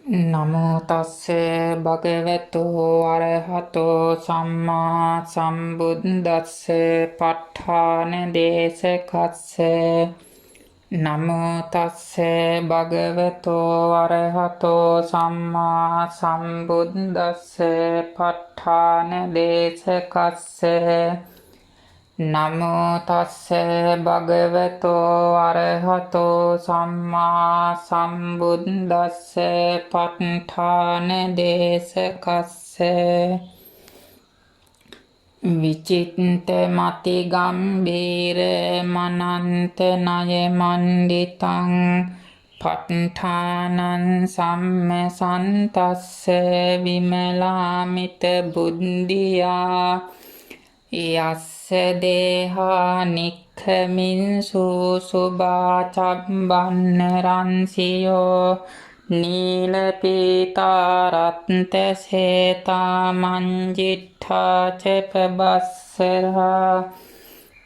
නමෝ තස්සේ භගවතු අරහතෝ සම්මා සම්බුද්දස්සේ ප ဋ ාණ දේශකස්සේ නමෝ තස්සේ භගවතු අරහතෝ සම්මා සම්බුද්දස්සේ ප ဋ ාණ දේශකස්සේ නමෝ තස්සේ භගවතෝ අරහතෝ සම්මා සම්බුද්දස්සේ ප ဋ ාණ දේශකස්සේ විචිත්ත මති ගම්බීර මනන්ත ණය මණ්ඩිතං ප ဋ ාණං සම්මසන්තස්සේ විමලාමිත බුද්ධියා යස්ස දේහා නික්ඛමින්සු සුභා චබ්බන්න රන්සියෝ නීල පීතා රත්ත සේතා මංජිට්ඨා චපබස්සරා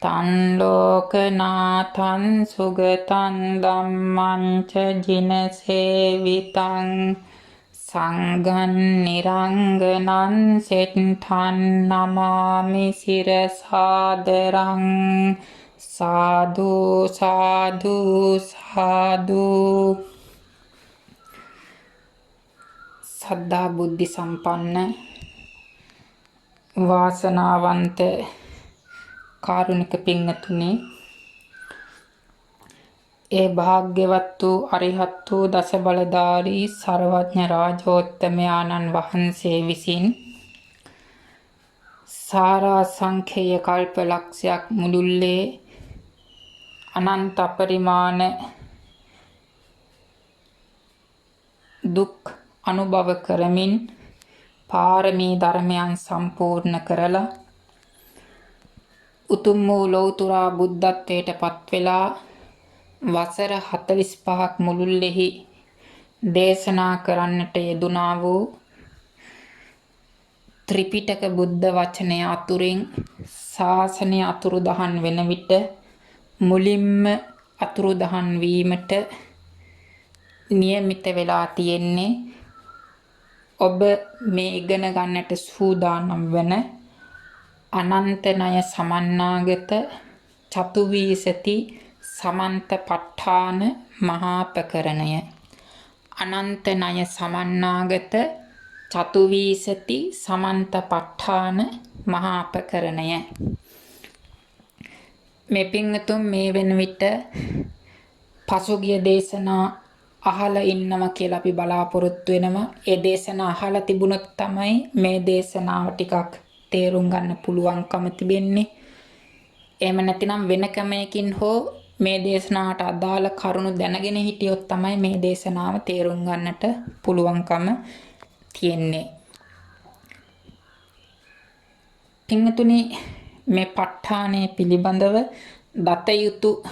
තන් ලෝකනාථං සුගතං ධම්මං ච ජින සේවිතං සංඝං නිරංගනං සෙට්ඨං නමාමි සිරසාදරං සාදු සාදු සාදු. සද්ධා බුද්ධි සම්පන්න වාසනාවන්ත කාරුණික පින්තුනි, ඒ භාග්‍යවත් වූ අරිහත් වූ දස බලධාරී සර්වඥ රාජෝත්තමයාණන් වහන්සේ විසින් සාරා සංඛේය කල්ප ලක්ෂයක් මුළුල්ලේ අනන්ත පරිමාණ දුක් අනුභව කරමින් පාරමී ධර්මයන් සම්පූර්ණ කරලා උතුම් වූ ලෞතුරා බුද්ධත්වයට පත් වෙලා වසර 45ක් මුළුල්ලෙහි දේශනා කරන්නට යෙදුනා වූ ත්‍රිපිටක බුද්ධ වචනය අතුරින් ශාසනය අතුරුදහන් වෙන විට මුලින්ම අතුරුදහන් වීමට නියමිත වෙලා තියෙන්නේ ඔබ මේ ඉගෙන ගන්නට සූදානම් වන අනන්ත ණය සමන්නාගත චතුවීසති සමන්ත ප ဋ ාණ මහා ප්‍රකරණය. අනන්ත ණය සමන්නාගත චතුවීසති සමන්ත ප ဋ ාණ මහා ප්‍රකරණය. මේ පින්තුන් මේ වෙන විට පසුගිය දේශනා අහලා ඉන්නවා කියලා අපි බලාපොරොත්තු වෙනවා. ඒ දේශනා අහලා තිබුණොත් තමයි මේ දේශනාව ටිකක් තේරුම් ගන්න පුළුවන්කම තිබෙන්නේ. එහෙම නැතිනම් වෙන ක්‍රමයකින් හෝ මේ දේශනාවට අදාළ කරුණු දැනගෙන හිටියොත් තමයි මේ දේශනාව තේරුම් ගන්නට පුළුවන්කම තියෙන්නේ. පින්තුනි, මේ ප ဋ ාණය පිළිබඳව දත යුතු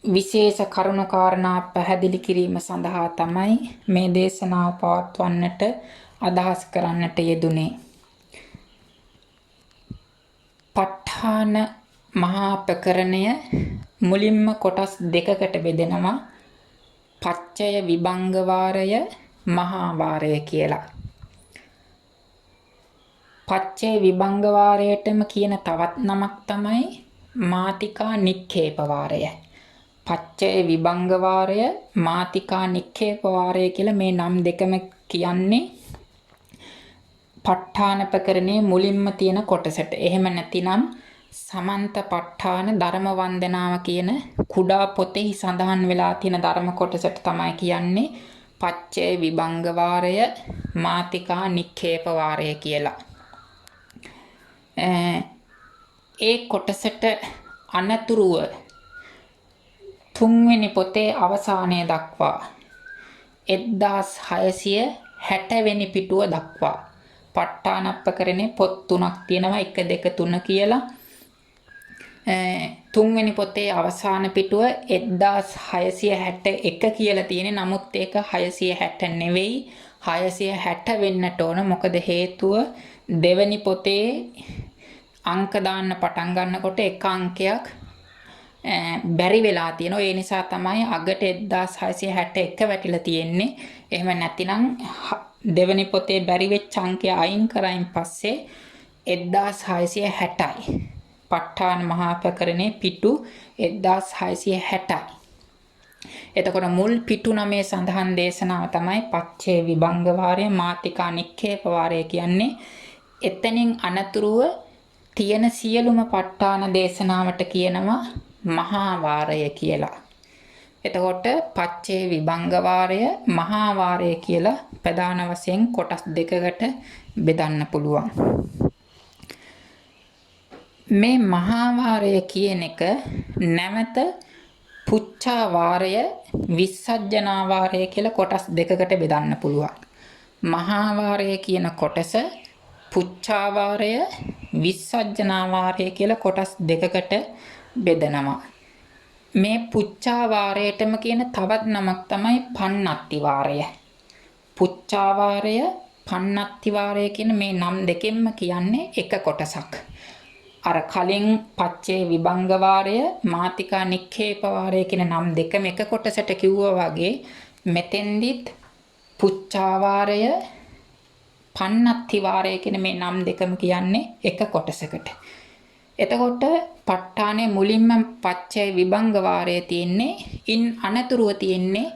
විශේෂ කරුණු කාරණා පැහැදිලි කිරීම සඳහා තමයි මේ දේශනාව පවත්වන්නට අදහස් කරන්නට යෙදුනේ. ප ဋ ාණ මහා ප්‍රකරණය මුලින්ම කොටස් දෙකකට බෙදෙනවා. පච්චය විභංග වාරය, මහා වාරය කියලා. පච්චය විභංග වාරයටම කියන තවත් නමක් තමයි මාතිකා නික්ඛේප වාරය. පච්චය විභංග වාරය, මාතිකා නික්ඛේප වාරය කියලා මේ නම් දෙකම කියන්නේ ප ဋ ාණ ප්‍රකරණයේ මුලින්ම තියෙන කොටසට. එහෙම නැතිනම් සමන්ත ප ဋ ාණ ධර්ම වන්දනාව කියන කුඩා පොතෙහි සඳහන් වෙලා තියෙන ධර්ම කොටසට තමයි කියන්නේ පච්චය විභංග වාරය, මාතිකා නික්ඛේප වාරය කියලා. ඒ කොටසට අනතුරුව තුන්වෙනි පොතේ අවසානය දක්වා 1660 වෙනි පිටුව දක්වා ප ဋ ාණ ප්‍රකරණේ පොත් 3ක් තියෙනවා. 1 2 3 කියලා. තුන්වෙනි පොතේ අවසාන පිටුව 1661 කියලා තියෙන්නේ. නමුත් ඒක 660 නෙවෙයි, 660 වෙන්නට ඕන. මොකද හේතුව දෙවෙනි පොතේ අංක දාන්න පටන් ගන්නකොට එක අංකයක් බැරි වෙලා තියෙනවා. ඒ නිසා තමයි අගට 1661 වැටිලා තියෙන්නේ. එහෙම නැතිනම් දෙවෙනි පොතේ බැරි වෙච්ච අංකය අයින් කරයින් පස්සේ 1660යි. ප ဋ ාණ මහා ප්‍රකරණේ පිටු 1660යි. එතකොට මුල් පිටු 9 සඳහන් දේශනාව තමයි පච්චේ විභංග වාරය මාතිකා නික්ඛේප වාරය කියන්නේ. එතනින් අනතුරුව තියෙන සියලුම ප ဋ ාණ දේශනාවට කියනවා මහා වාරය කියලා. එතකොට පච්චේ විභංග වාරය මහා වාරය කියලා ප්‍රධාන වශයෙන් කොටස් දෙකකට බෙදන්න පුළුවන්. මේ මහා වාරය කියන එක නැවත පුච්ඡා වාරය විසජ්ජනා වාරය කියලා කොටස් දෙකකට බෙදන්න පුළුවන්. මහා වාරය කියන කොටස පුච්ඡා වාරය විසජ්ජනා වාරය කියලා කොටස් දෙකකට බෙදනවා. මේ පුච්ඡා වාරයටම කියන තවත් නමක් තමයි පන්නත්ති වාරය. පුච්ඡා වාරය පන්නත්ති වාරය කියන මේ නම් දෙකෙන්ම කියන්නේ එක කොටසක්. අර කලින් පච්චේ විභංග වාරය මාතිකා නික්ඛේප වාරය කියන නම් දෙකම එක කොටසට කිව්වා වගේ මෙතෙන්දිත් පුච්ඡා වාරය පන්නත්ති වාරය කියන මේ නම් දෙකම කියන්නේ එක කොටසකට. එතකොට ප ဋ ාණේ මුලින්ම පච්චේ විභංග වාරය තියෙන්නේ. ඉන් අනතුරුව තියෙන්නේ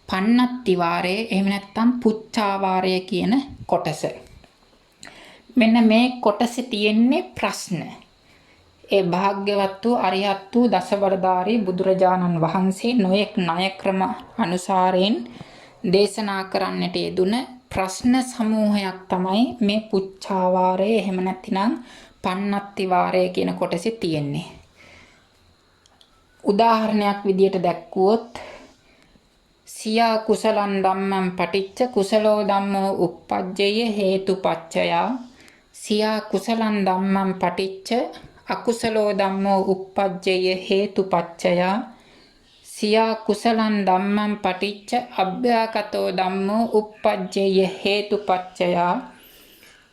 පන්නත්ති වාරය එහෙම නැත්නම් පුච්ඡා වාරය කියන කොටස. මෙන්න මේ කොටසේ තියෙන්නේ ප්‍රශ්න. ඒ භාග්‍යවත් වූ අරිහත් වූ දසබරධාරී බුදුරජාණන් වහන්සේ නොයෙක් ණය ක්‍රම අනුසාරයෙන් දේශනා කරන්නට යෙදුන ප්‍රශ්න සමූහයක් තමයි මේ පුච්ඡා වාරය එහෙම නැත්නම් පන්නත්ති වාරය කියන කොටසේ තියෙන්නේ. උදාහරණයක් විදියට දැක්වුවොත් සියා කුසලං ධම්මං පටිච්ච කුසලෝ ධම්මෝ uppajjaya හේතුපච්චයා සියා කුසලං ධම්මං පටිච්ච අකුසලෝ ධම්මෝ uppajjaya හේතුපච්චයා සියා කුසලං ධම්මං පටිච්ච අභ්‍යාකතෝ ධම්මෝ uppajjaya හේතුපච්චයා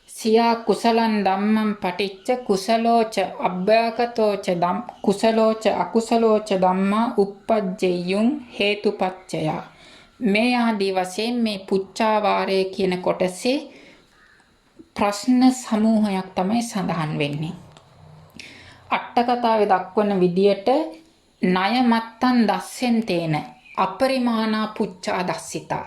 සියා කුසලං ධම්මං පටිච්ච කුසලෝච අභ්‍යාකතෝච ධම් කුසලෝච අකුසලෝච ධම්මා uppajjeyun හේතුපච්චයා. මේ ආදී වශයෙන් මේ පුච්ඡා වාරය කියන කොටසේ ප්‍රශ්න සමූහයක් තමයි සඳහන් වෙන්නේ. අට කතාවේ දක්වන විදියට ණය මත්තන් දස්සෙන් තේන අපරිමාණා පුච්ඡා දස්සිතා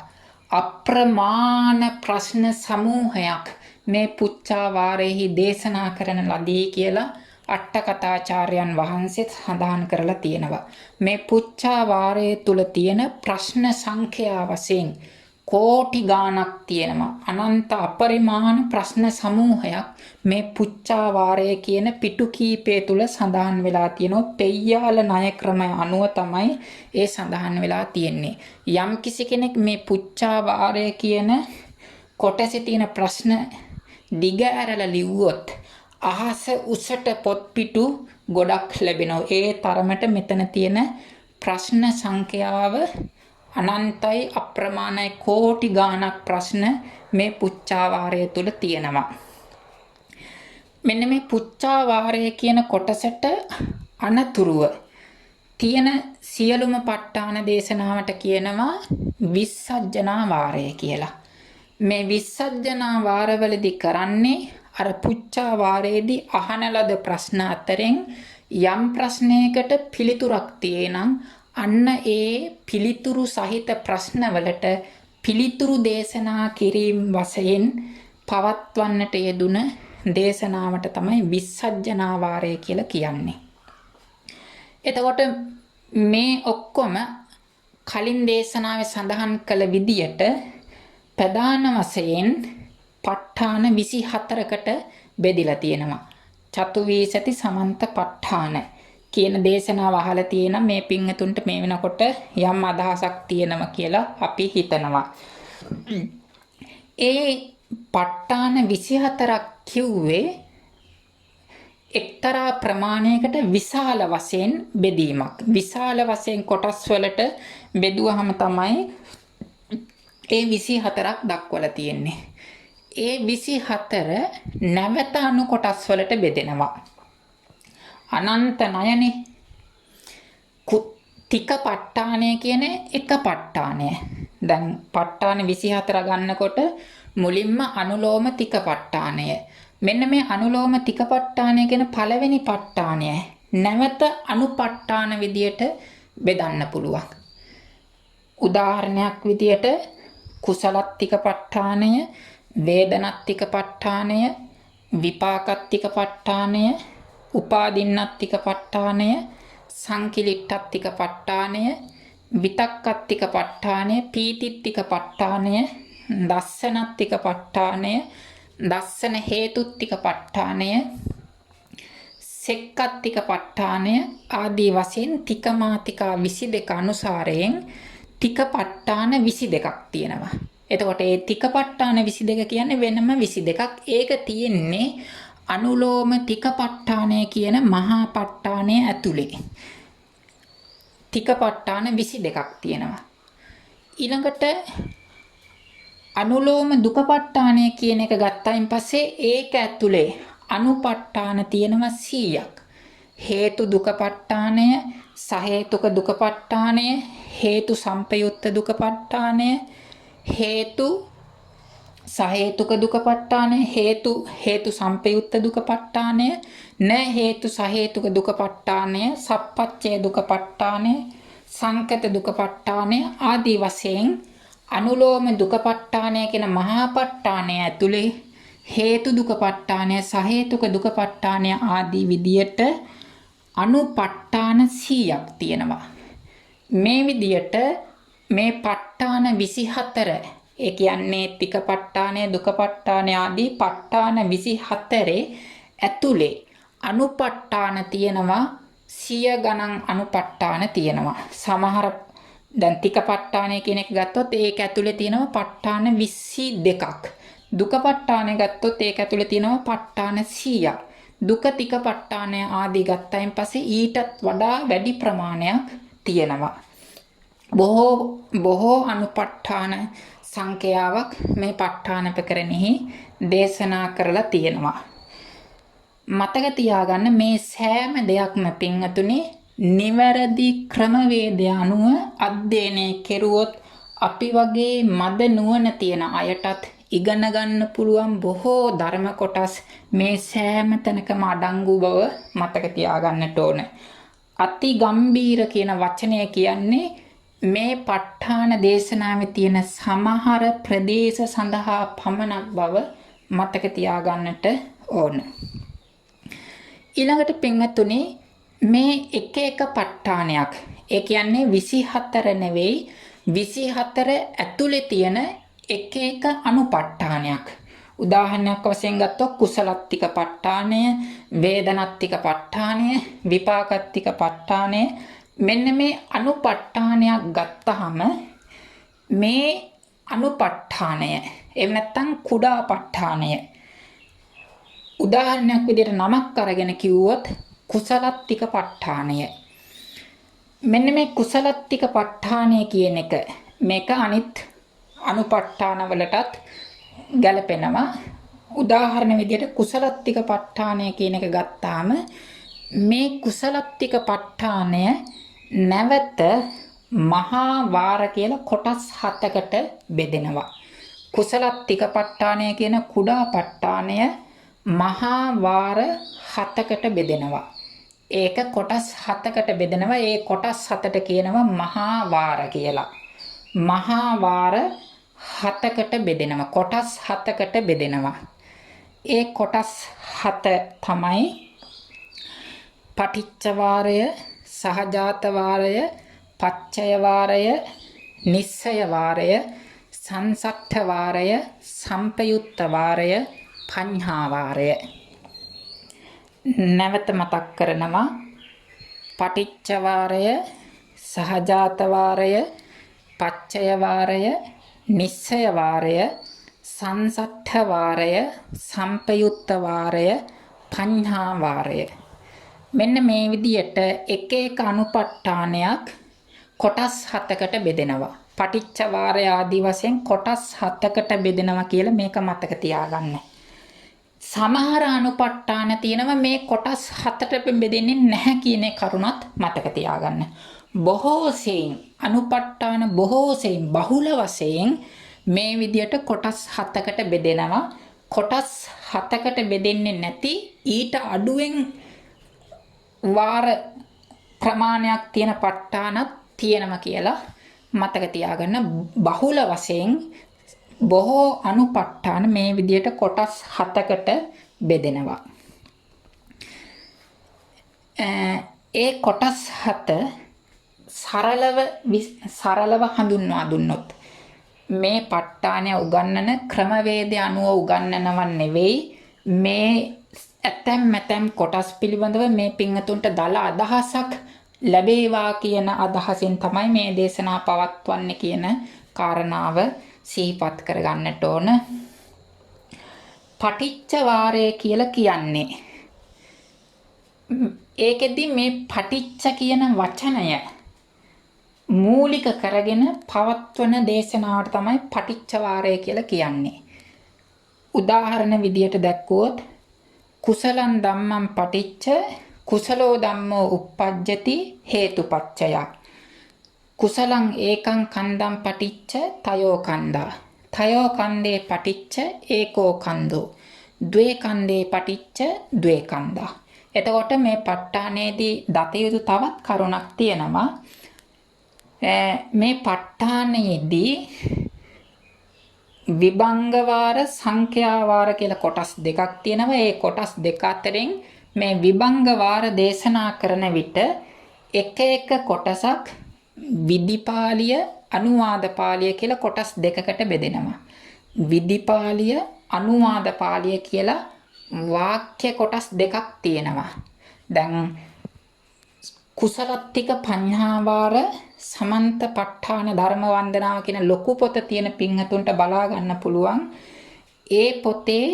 අප්‍රමාණ ප්‍රශ්න සමූහයක් මේ පුච්ඡා වාරයේහි දේශනා කරන ලදී කියලා අට කතාචාර්යයන් වහන්සේ සඳහන් කරලා තියෙනවා. මේ පුච්ඡා වාරයේ තුල තියෙන ප්‍රශ්න සංඛ්‍යා වශයෙන් කෝටි ගාණක් තියෙනවා. අනන්ත අපරිමාණ ප්‍රශ්න සමූහයක් මේ පුච්ඡා වාරය කියන පිටු කීපය තුල සඳහන් වෙලා තියෙනවා. පෙය්‍යාල ණය ක්‍රමය අනුව තමයි ඒ සඳහන් වෙලා තියෙන්නේ. යම් කිසි කෙනෙක් මේ පුච්ඡා වාරය කියන කොටසේ තියෙන ප්‍රශ්න දිග ඇරලා ලිව්වොත් අහස උසට පොත් පිටු ගොඩක් ලැබෙනවා. ඒ තරමට මෙතන තියෙන ප්‍රශ්න සංඛ්‍යාව අනන්තයි අප්‍රමාණයි කෝටි ගාණක් ප්‍රශ්න මේ පුච්ඡා වාරය තුල තියෙනවා. මෙන්න මේ පුච්ඡා වාරය කියන කොටසට අනතුරුව තියෙන සියලුම ප ဋ ාණ දේශනාවට කියනවා විසජ්ජනා වාරය කියලා. මේ විසජ්ජනා වාරවලදී කරන්නේ අර පුච්ඡා වාරයේදී අහන ලද ප්‍රශ්න අතරින් යම් ප්‍රශ්නයකට පිළිතුරක් තියෙනම් අන්න ඒ පිළිතුරු සහිත ප්‍රශ්නවලට පිළිතුරු දේශනා කිරීම වශයෙන් පවත්වන්නට යෙදුන දේශනාවට තමයි විසජ්ජනා වාරය කියලා කියන්නේ. එතකොට මේ ඔක්කොම කලින් දේශනාවේ සඳහන් කළ විදියට ප්‍රධාන වශයෙන් ප ဋ ාණ 24කට බෙදිලා තියෙනවා. චතුවීසති සමන්ත ප ဋ ාණ කියන දේශනාව අහලා තියෙන මේ පින්තුන්ට මේ වෙනකොට යම් අදහසක් තියෙනවා කියලා අපි හිතනවා. ඒ ප ဋ ාණ 24ක් කිව්වේ එක්තරා ප්‍රමාණයකට විශාල වශයෙන් බෙදීමක්. විශාල වශයෙන් කොටස් වලට බෙදුවහම තමයි ඒ 24ක් දක්වලා තියෙන්නේ. ඒ 24 නැවත අනු කොටස් වලට බෙදෙනවා. අනන්ත ණයනේ. තික ප ဋ ාණය කියන එක ප ဋ ාණය. දැන් ප ဋ ාණ 24 ගන්නකොට මුලින්ම අනුලෝම තික ප ဋ ාණය. මෙන්න මේ අනුලෝම තික ප ဋ ාණය කියන පළවෙනි ප ဋ ාණය නැවත අනු ප ဋ ාණ විදියට බෙදන්න පුළුවන්. උදාහරණයක් විදියට කුසලත්තික ප ဋ ාණය, වේදනත්තික ප ဋ ාණය, විපාකත්තික ප ဋ ාණය, උපාදින්නත්තික ප ဋ ාණය, සංකිලිට්ඨත්තික ප ဋ ාණය, විතක්කත්තික ප ဋ ාණය, පීතිත්තික ප ဋ ාණය, දස්සනත්තික ප ဋ ාණය, දස්සන හේතුත්තික ප ဋ ාණය, සෙක්කත්තික ප ဋ ාණය ආදී වශයෙන් තිකමාතිකා 22 අනුසාරයෙන් තික ප ဋ ාණ 22ක් තියෙනවා. එතකොට ඒ තික ප ဋ ාණ 22 කියන්නේ වෙනම 22ක්. ඒක තියෙන්නේ අනුලෝම තික ප ဋ ාණය කියන මහා ප ဋ ාණය ඇතුලේ. තික ප ဋ ාණ 22ක් තියෙනවා. ඊළඟට අනුලෝම දුක ප ဋ ාණය කියන එක ගත්තයින් පස්සේ ඒක ඇතුලේ අනුපට්ඨාන තියෙනවා 100ක්. හේතු දුක ප ဋ ාණය, සහේතුක දුක ප ဋ ාණය, හේතු සම්පයුත්ත දුක ප ဋ ාණය, හේතු සහේතුක දුක ප ဋ ාණය, හේතු සම්පයුත්ත දුක ප ဋ ාණය, න හේතු සහේතුක දුක ප ဋ ාණය, සප්පච්චය දුක ප ဋ ාණය, සංකත දුක ප ဋ ාණය ආදී වශයෙන් අනුලෝම දුක ප ဋ ාණය කියන මහා ප ဋ ාණය ඇතුලේ හේතු දුක ප ဋ ාණය, සහේතුක දුක ප ဋ ාණය ආදී විදියට අනුපට්ඨාන 100ක් තියෙනවා. මේ විදියට මේ ප ဋ ාණ 24, ඒ කියන්නේ තික ප ဋ ාණය, දුක ප ဋ ාණය ආදී ප ဋ ාණ 24 ඇතුලේ අනුපට්ඨාන තියෙනවා 100 ගණන් අනුපට්ඨාන තියෙනවා. සමහර දැන් තික ප ဋ ාණය කියන එක ගත්තොත් ඒක ඇතුලේ තියෙනවා ප ဋ ාණ 22ක්. දුක ප ဋ ාණය ගත්තොත් ඒක ඇතුලේ තියෙනවා ප ဋ ාණ 100ක්. දුක තික ප ဋ ාණය ආදී ගත්තයින් පස්සේ ඊටත් වඩා වැඩි ප්‍රමාණයක් තියෙනවා. බොහෝ අනුපට්ඨාන සංඛ්‍යාවක් මේ ප ဋ ාණ ප්‍රකරණෙහි දේශනා කරලා තියෙනවා. මතක තියාගන්න මේ සෑම දෙයක්ම පින්වතුනි නිවැරදි ක්‍රමවේදය අනුව අධ්‍යයනය කෙරුවොත් අපි වගේ මද නුවණ තියෙන අයටත් ඉගෙන ගන්න පුළුවන් බොහෝ ධර්ම කොටස් මේ සෑම තැනකම අඩංගු බව මතක තියාගන්නට ඕන. අති ගම්බීර කියන වචනය කියන්නේ මේ ප ဋ ාණ දේශනාවේ තියෙන සමහර ප්‍රදේශ සඳහා පමණක් බව මතක තියාගන්නට ඕන. ඊළඟට පින්වතුනි මේ එක එක ප ဋ ාණයක්, ඒ කියන්නේ 24 නෙවෙයි 24 ඇතුලේ තියෙන එක එක අනුපට්ඨානයක්. උදාහරණයක් වශයෙන් ගත්තොත් කුසලත්තික ප ဋ ාණය, වේදනත්තික ප ဋ ාණය, විපාකත්තික ප ဋ ාණය, මෙන්න මේ අනුපට්ඨානයක් ගත්තහම මේ අනුපට්ඨානය එහෙම නැත්නම් කුඩා ප ဋ ාණය උදාහරණයක් විදිහට නමක් අරගෙන කිව්වොත් කුසලත්තික ප ဋ ාණය. මෙන්න මේ කුසලත්තික ප ဋ ාණය කියන එක මේක අනිත් අනුපට්ඨාන වලටත් ගැලපෙනවා. උදාහරණ විදිහට කුසලත්තික ප ဋ ාණය කියන එක ගත්තාම මේ කුසලත්තික ප ဋ ාණය නැවත මහා වාර කියලා කොටස් 7කට බෙදෙනවා. කුසලත්තික ප ဋ ාණය කියන කුඩා ප ဋ ාණය මහා වාර 7කට බෙදෙනවා. ඒක කොටස් 7කට බෙදෙනවා. ඒ කොටස් 7ට කියනවා මහා වාර කියලා. මහා වාර 7කට බෙදෙනවා. කොටස් 7කට බෙදෙනවා. ඒ කොටස් 7 තමයි පටිච්ච වාරය, සහජාත වාරය, පච්චය වාරය, නිස්සය වාරය, සංසට්ඨ වාරය, සම්පයුත්ත වාරය, පඤ්හා වාරය. නැවත මතක් කරනවා. පටිච්ච වාරය, සහජාත වාරය, පච්චය වාරය, නිස්සය වාරය, සංසට්ඨ වාරය, සම්පයුත්ත වාරය, පඤ්හා වාරය. මෙන්න මේ විදියට එක එක අනුපට්ඨානයක් කොටස් 7කට බෙදෙනවා. පටිච්ච වාරය ආදී වශයෙන් කොටස් 7කට බෙදෙනවා කියලා මේක මතක තියාගන්න. සමහර අනුපට්ඨාන තියෙනවා මේ කොටස් 7ට බෙදෙන්නේ නැහැ කියන කරුණත් මතක තියාගන්න. බොහෝසෙයින් අනුපට්ඨාන බොහෝසෙයින් බහුල වශයෙන් මේ විදියට කොටස් 7කට බෙදෙනවා. කොටස් 7කට බෙදෙන්නේ නැති ඊට අඩුවෙන් වාර ප්‍රමාණයක් තියෙන ප ဋ ාණක් තියෙනවා කියලා මතක තියාගන්න. බහුල වශයෙන් බොහෝ අනුපට්ඨාන මේ විදියට කොටස් 7කට බෙදෙනවා. ඒ කොටස් 7 සරලව හඳුන්වා දුන්නොත් මේ ප ဋ ාණය උගන්නන ක්‍රමවේදය අනුව උගන්නනව නෙවෙයි. මේ ඇතැම් කොටස් පිළිබඳව මේ පින්වතුන්ට දල අදහසක් ලැබේවා කියන අදහසින් තමයි මේ දේශනා පවත්වන්නේ කියන කාරණාව සිහිපත් කරගන්නට ඕන. පටිච්ච වාරය කියලා කියන්නේ ඒකෙදි මේ පටිච්ච කියන වචනය මූලික කරගෙන පවත්වන දේශනාවට තමයි පටිච්ච වාරය කියලා කියන්නේ. උදාහරණ විදියට දැක්වුවොත් කුසලං ධම්මං පටිච්ච කුසලෝ ධම්මෝ uppajjati හේතුපච්චය. කුසලං ඒකං කන්දං පටිච්ච තයෝ කන්දා. තයෝ කන්දේ පටිච්ච ඒකෝ කන්දෝ. ද්වේ කන්දේ පටිච්ච ද්වේ කන්දා. එතකොට මේ ප ဋ ාණයේදී දත යුතු තවත් කරුණක් තියෙනවා. මේ ප ဋ ාණයේදී විභංග වාර සංඛ්‍යා වාර කියලා කොටස් දෙකක් තියෙනවා. ඒ කොටස් දෙක අතරින් මේ විභංග වාර දේශනා කරන විට එක කොටසක් විධිපාලිය අනුවාද පාළිය කියලා කොටස් දෙකකට බෙදෙනවා. විධිපාලිය අනුවාද පාළිය කියලා වාක්‍ය කොටස් දෙකක් තියෙනවා. දැන් කුසලත්තික පඤ්ඤාවාර සමන්ත ප ဋ ාණ ධර්ම වන්දනාව කියන ලොකු පොත තියෙන පින්හතුන්ට බලා ගන්න පුළුවන්. ඒ පොතේ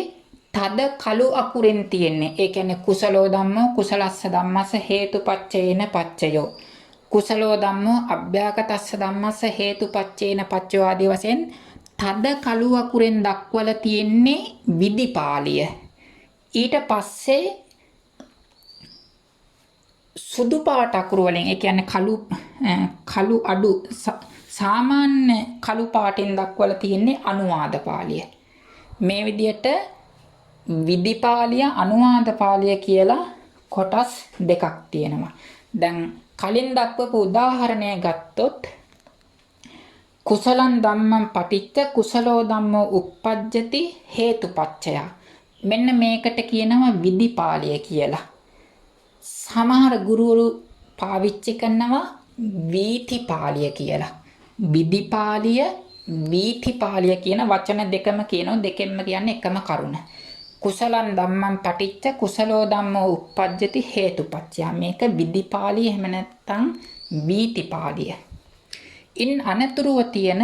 තද කළු අකුරෙන් තියෙන්නේ. ඒ කියන්නේ කුසලෝ ධම්මෝ කුසලස්ස ධම්මස්ස හේතුපච්චේන පච්චයෝ. කුසලෝ ධම්මෝ අභ්‍යාගතස්ස ධම්මස්ස හේතුපච්චේන පච්චයෝ ආදී වශයෙන් තද කළු අකුරෙන් දක්වලා තියෙන්නේ විධිපාලිය. ඊට පස්සේ සුදු පාට අකුරු වලින් ඒ කියන්නේ කළු අඩු සාමාන්‍ය කළු පාටින් දක්වලා තියෙන්නේ අනුවාද පාළිය. මේ විදිහට විධිපාලිය අනුවාද පාළිය කියලා කොටස් දෙකක් තියෙනවා. දැන් කලින් දක්වපු උදාහරණය ගත්තොත් කුසලං ධම්මං පටිච්ච කුසලෝ ධම්මෝ uppajjati හේතුපච්චය. මෙන්න මේකට කියනවා විධිපාලිය කියලා. සමහර ගුරුවරු පාවිච්චි කරනවා වීථිපාලිය කියලා. විධිපාලිය වීථිපාලිය කියන වචන දෙකම කියනවා. දෙකෙන්ම කියන්නේ එකම කරුණ. කුසලං ධම්මං පටිච්ච කුසලෝ ධම්මෝ uppajjati හේතුපච්චය. මේක විධිපාලිය එහෙම නැත්නම් වීථිපාලිය. ඉන් අනතුරුව තියෙන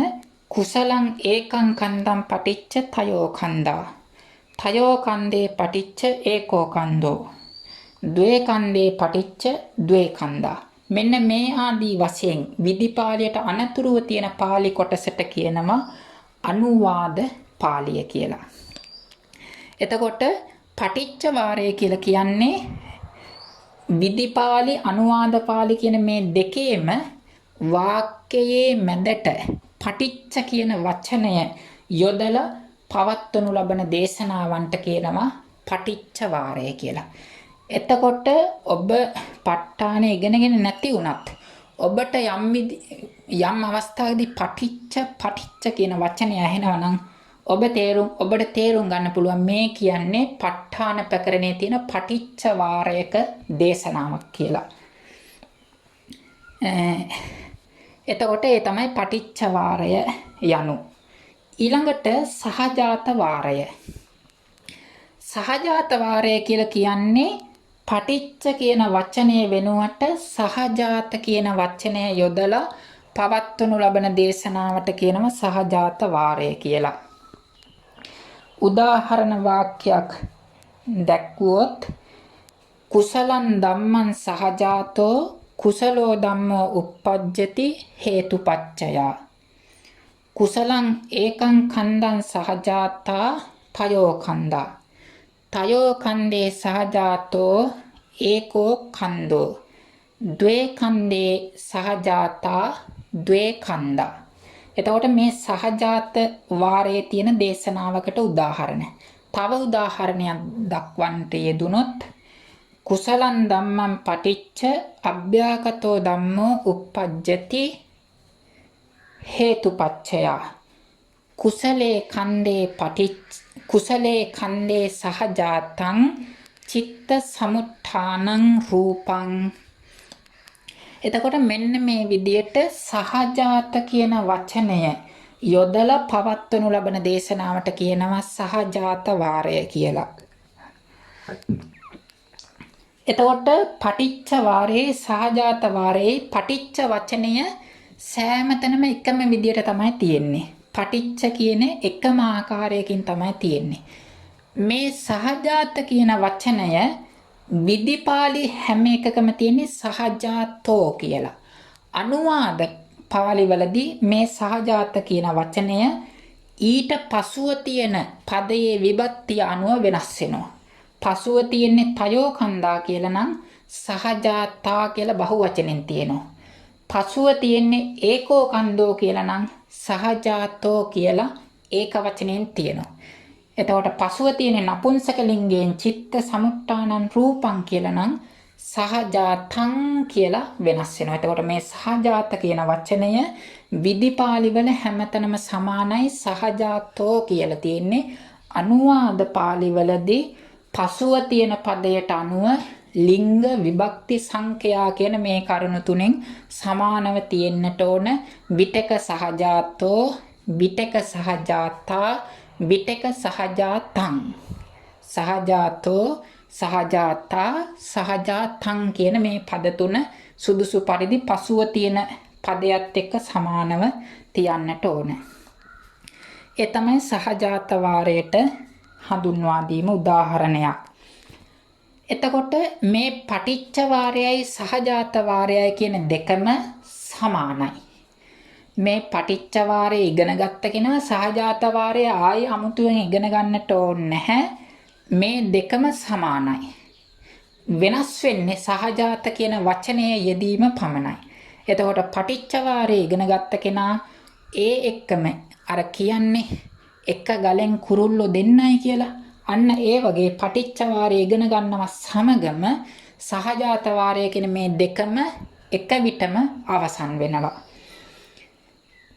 කුසලං ඒකං කන්දං පටිච්ච තයෝ කන්දා. තයෝ කන්දේ පටිච්ච ඒකෝ කන්දෝ. ද්වේ කන්දේ පටිච්ච ද්වේ කන්දා. මෙන්න මේ ආදී වශයෙන් විධිපාලියට අනතුරුව තියෙන පාළි කොටසට කියනවා අනුවාද පාළිය කියලා. එතකොට පටිච්ච වාරය කියලා කියන්නේ විධිපාලි අනුවාද පාළි කියන මේ දෙකේම වාක්‍යයේ මැදට පටිච්ච කියන වචනය යොදලා පවත්වනු ලබන දේශනාවන්ට කියනවා පටිච්ච වාරය කියලා. එතකොට ඔබ ප ဋ ාණය ඉගෙනගෙන නැති වුණත් ඔබට යම් අවස්ථාවකදී පටිච්ච කියන වචනය ඇහෙනවා නම් ඔබට තේරුම් ගන්න පුළුවන් මේ කියන්නේ ප ဋ ාණ ප්‍රකරණයේ තියෙන පටිච්ච වාරයක දේශනාවක් කියලා. එතකොට ඒ තමයි පටිච්ච වාරය යනු. ඊළඟට සහජාත වාරය. සහජාත වාරය කියලා කියන්නේ පටිච්ච කියන වචනය වෙනුවට සහජාත කියන වචනය යොදලා පවත්වනු ලබන දේශනාවට කියනවා සහජාත වාරය කියලා. උදාහරණ වාක්‍යයක් දැක්වුවොත් කුසලං ධම්මං සහජාතෝ කුසලෝ ධම්මෝ uppajjati හේතුපච්චය. කුසලං ඒකං කන්දං සහජාතා තයෝ කන්දා. තයෝ කන්දේ සහජාතෝ ඒකෝ කන්දෝ. ද්වේ කන්දේ සහජාතා ද්වේ කන්දා. එතකොට මේ සහජාත වාරයේ තියෙන දේශනාවකට උදාහරණ. තව උදාහරණයක් දක්වන්නට යෙදුනොත් කුසලං ධම්මං පටිච්ච අභ්‍යාගතෝ ධම්මෝ uppajjati හේතුපච්චයා. කුසලේ කන්දේ සහජාතං චිත්ත සමුත්ථානං රූපං. එතකොට මෙන්න මේ විදියට සහජාත කියන වචනය යොදලා පවත්වනු ලබන දේශනාවට කියනවා සහජාත වාරය කියලා. එතකොට පටිච්ච වාරයේ සහජාත වාරයේ පටිච්ච වචනය සෑම තැනම එකම විදියට තමයි තියෙන්නේ. පටිච්ච කියන එකම ආකාරයකින් තමයි තියෙන්නේ. මේ සහජාත කියන වචනය විදිපාලි හැම එකකම තියෙන්නේ සහජාතෝ කියලා. අනුවාද පාලිවලදී මේ සහජාත කියන වචනය ඊට පසුව තියෙන පදයේ විභක්තිය අනුව වෙනස් වෙනවා. පසුව තියෙන්නේ තයෝ කන්දා කියලා නම් සහජාතා කියලා බහුවචනෙන් තියෙනවා. පසුව තියෙන්නේ ඒකෝ කන්දෝ කියලා නම් සහජාතෝ කියලා ඒක වචනෙන් තියෙනවා. එතකොට පසුව තියෙන නපුංසක ලිංගයෙන් චිත්ත සමුත්ථානං රූපං කියලා නම් සහජාතං කියලා වෙනස් වෙනවා. එතකොට මේ සහජාත කියන වචනය විදිපාලි වල හැමතැනම සමානයි සහජාතෝ කියලා තියෙන්නේ. අනුවාද පාලි වලදී පසුව තියෙන පදයට අනුව ලිංග විභක්ති සංඛ්‍යා කියන මේ කරුණු තුනෙන් සමානව තියෙන්නට ඕන. විතක සහජාතෝ, විතක සහජාතා, විතක සහජාතං. සහජාතෝ, සහජාතා, සහජාතං කියන මේ පද තුන සුදුසු පරිදි පසුව තියෙන පදයට එක්ක සමානව තියන්නට ඕන. ඒ තමයි සහජාත වාරයට හඳුන්වා දීම උදාහරණයක්. එතකොට මේ පටිච්ච වාරයයි සහජාත වාරයයි කියන දෙකම සමානයි. මේ පටිච්ච වාරය ඉගෙන ගත්ත කෙනා සහජාත වාරය ආයි අමුතුවෙන් ඉගෙන ගන්නට ඕනේ නැහැ. මේ දෙකම සමානයි. වෙනස් වෙන්නේ සහජාත කියන වචනයේ යෙදීම පමණයි. එතකොට පටිච්ච වාරය ඉගෙන ගත්ත කෙනා ඒ එක්කම අර කියන්නේ එක ගලෙන් කුරුල්ලෝ දෙන්නයි කියලා. අන්න ඒ වගේ පටිච්ච වාරය ඉගෙන ගන්නවා සමගම සහජාත වාරය කියන මේ දෙකම එක විටම අවසන් වෙනවා.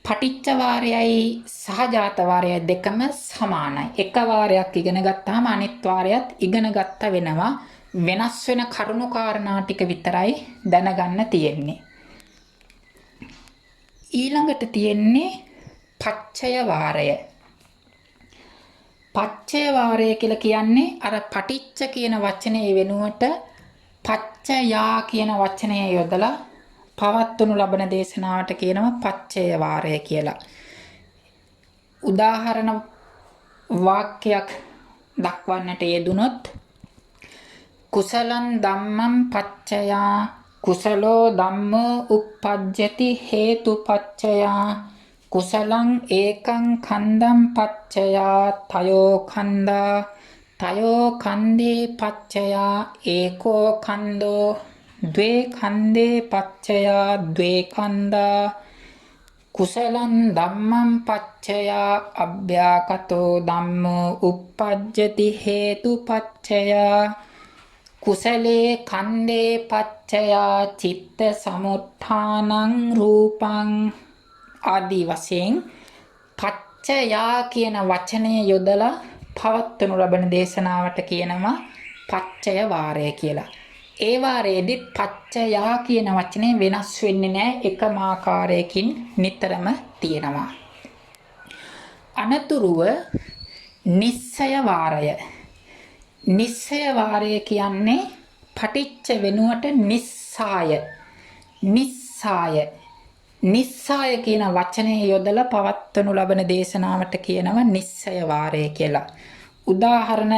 පටිච්ච වාරයයි සහජාත වාරයයි දෙකම සමානයි. එක වාරයක් ඉගෙන ගත්තාම අනිත් වාරයත් ඉගෙන ගත්ත වෙනවා. වෙනස් වෙන කරුණු කාරණා ටික විතරයි දැනගන්න තියෙන්නේ. ඊළඟට තියෙන්නේ පච්චය වාරය. පච්චය වාරය කියලා කියන්නේ අර පටිච්ච කියන වචනේ වෙනුවට පච්චයා කියන වචනය යොදලා පවත්වනු ලබන දේශනාවට කියනවා පච්චය වාරය කියලා. උදාහරණ වාක්‍යයක් දක්වන්නට යෙදුනොත් කුසලං ධම්මං පච්චයා කුසලෝ ධම්මෝ uppajjati හේතුපච්චයා කුසලං ඒකං කන්දං පච්චයා තයෝ කන්දා තයෝ කන්දේ පච්චයා ඒකෝ කන්දෝ ද්වේ කන්දේ පච්චයා ද්වේ කන්දා කුසලං ධම්මං පච්චයා අභ්‍යාකතෝ ධම්මෝ uppajjati හේතුපච්චයා කුසලේ කන්දේ පච්චයා චිත්ත සමුත්ථානං රූපං ආදී වශයෙන් පච්චයා කියන වචනය යොදලා පවත්වනු ලබන දේශනාවට කියනවා පච්චය වාරය කියලා. ඒ වාරයේදී පච්චයා කියන වචනේ වෙනස් වෙන්නේ නැහැ. එකම ආකාරයකින් නිතරම තියෙනවා. අනතුරුව නිස්සය වාරය. නිස්සය වාරය කියන්නේ පටිච්ච වෙනුවට නිස්සාය. නිස්සාය. නිස්සාය කියන වචනේ යොදලා පවත්වනු ලබන දේශනාවට කියනවා නිස්සය වාරය කියලා. උදාහරණ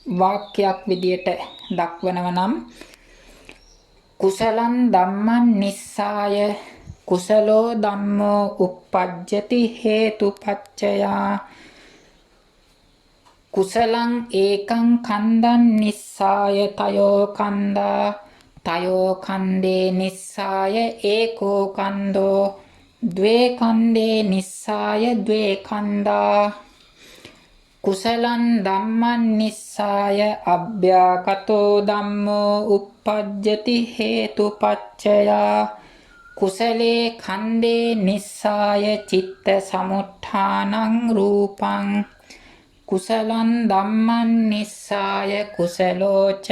වාක්‍යයක් විදියට දක්වනව නම් කුසලං ධම්මං නිස්සාය කුසලෝ ධම්මෝ uppajjati හේතුපච්චයා කුසලං ඒකං කන්දං නිස්සාය තයෝ කන්දා තයෝ කන්දේ නිස්සාය ඒකෝ කන්දෝ ද්වේ කන්දේ නිස්සාය ද්වේ කන්දා කුසලං ධම්මං නිස්සාය අභ්‍යාකතෝ ධම්මෝ uppajjati හේතුපච්චයා කුසලේ කන්දේ නිස්සාය චිත්ත සමුත්ථානං රූපං කුසලං ධම්මං නිස්සාය කුසලෝච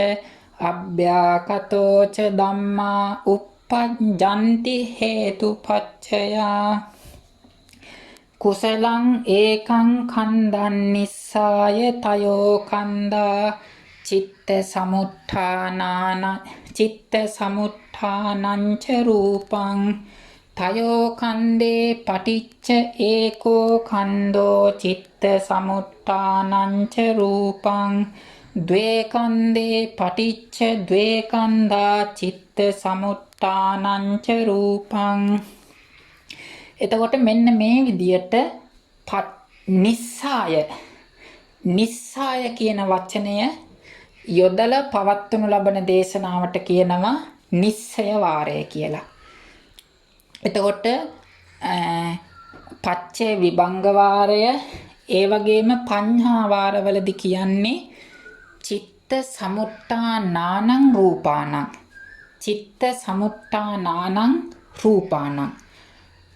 අභ්‍යාකතෝච ධම්මා uppajjanti හේතුපච්චයා කුසලං ඒකං කන්දං නිස්සාය තයෝ කන්දා චිත්ත සමුත්ථානං ච රූපං තයෝ කන්දේ පටිච්ච ඒකෝ කන්දෝ චිත්ත සමුත්ථානං ච රූපං ද්වේ කන්දේ පටිච්ච ද්වේ කන්දා චිත්ත සමුත්ථානං ච රූපං. එතකොට මෙන්න මේ විදියට නිස්සාය කියන වචනය යොදලා පවත්වනු ලබන දේශනාවට කියනවා නිස්සය වාරය කියලා. එතකොට පච්චේ විභංග වාරය ඒ වගේම පඤ්හා වාරවලදී කියන්නේ චිත්ත සමුත්ථානානං රූපානං චිත්ත සමුත්ථානානං රූපානං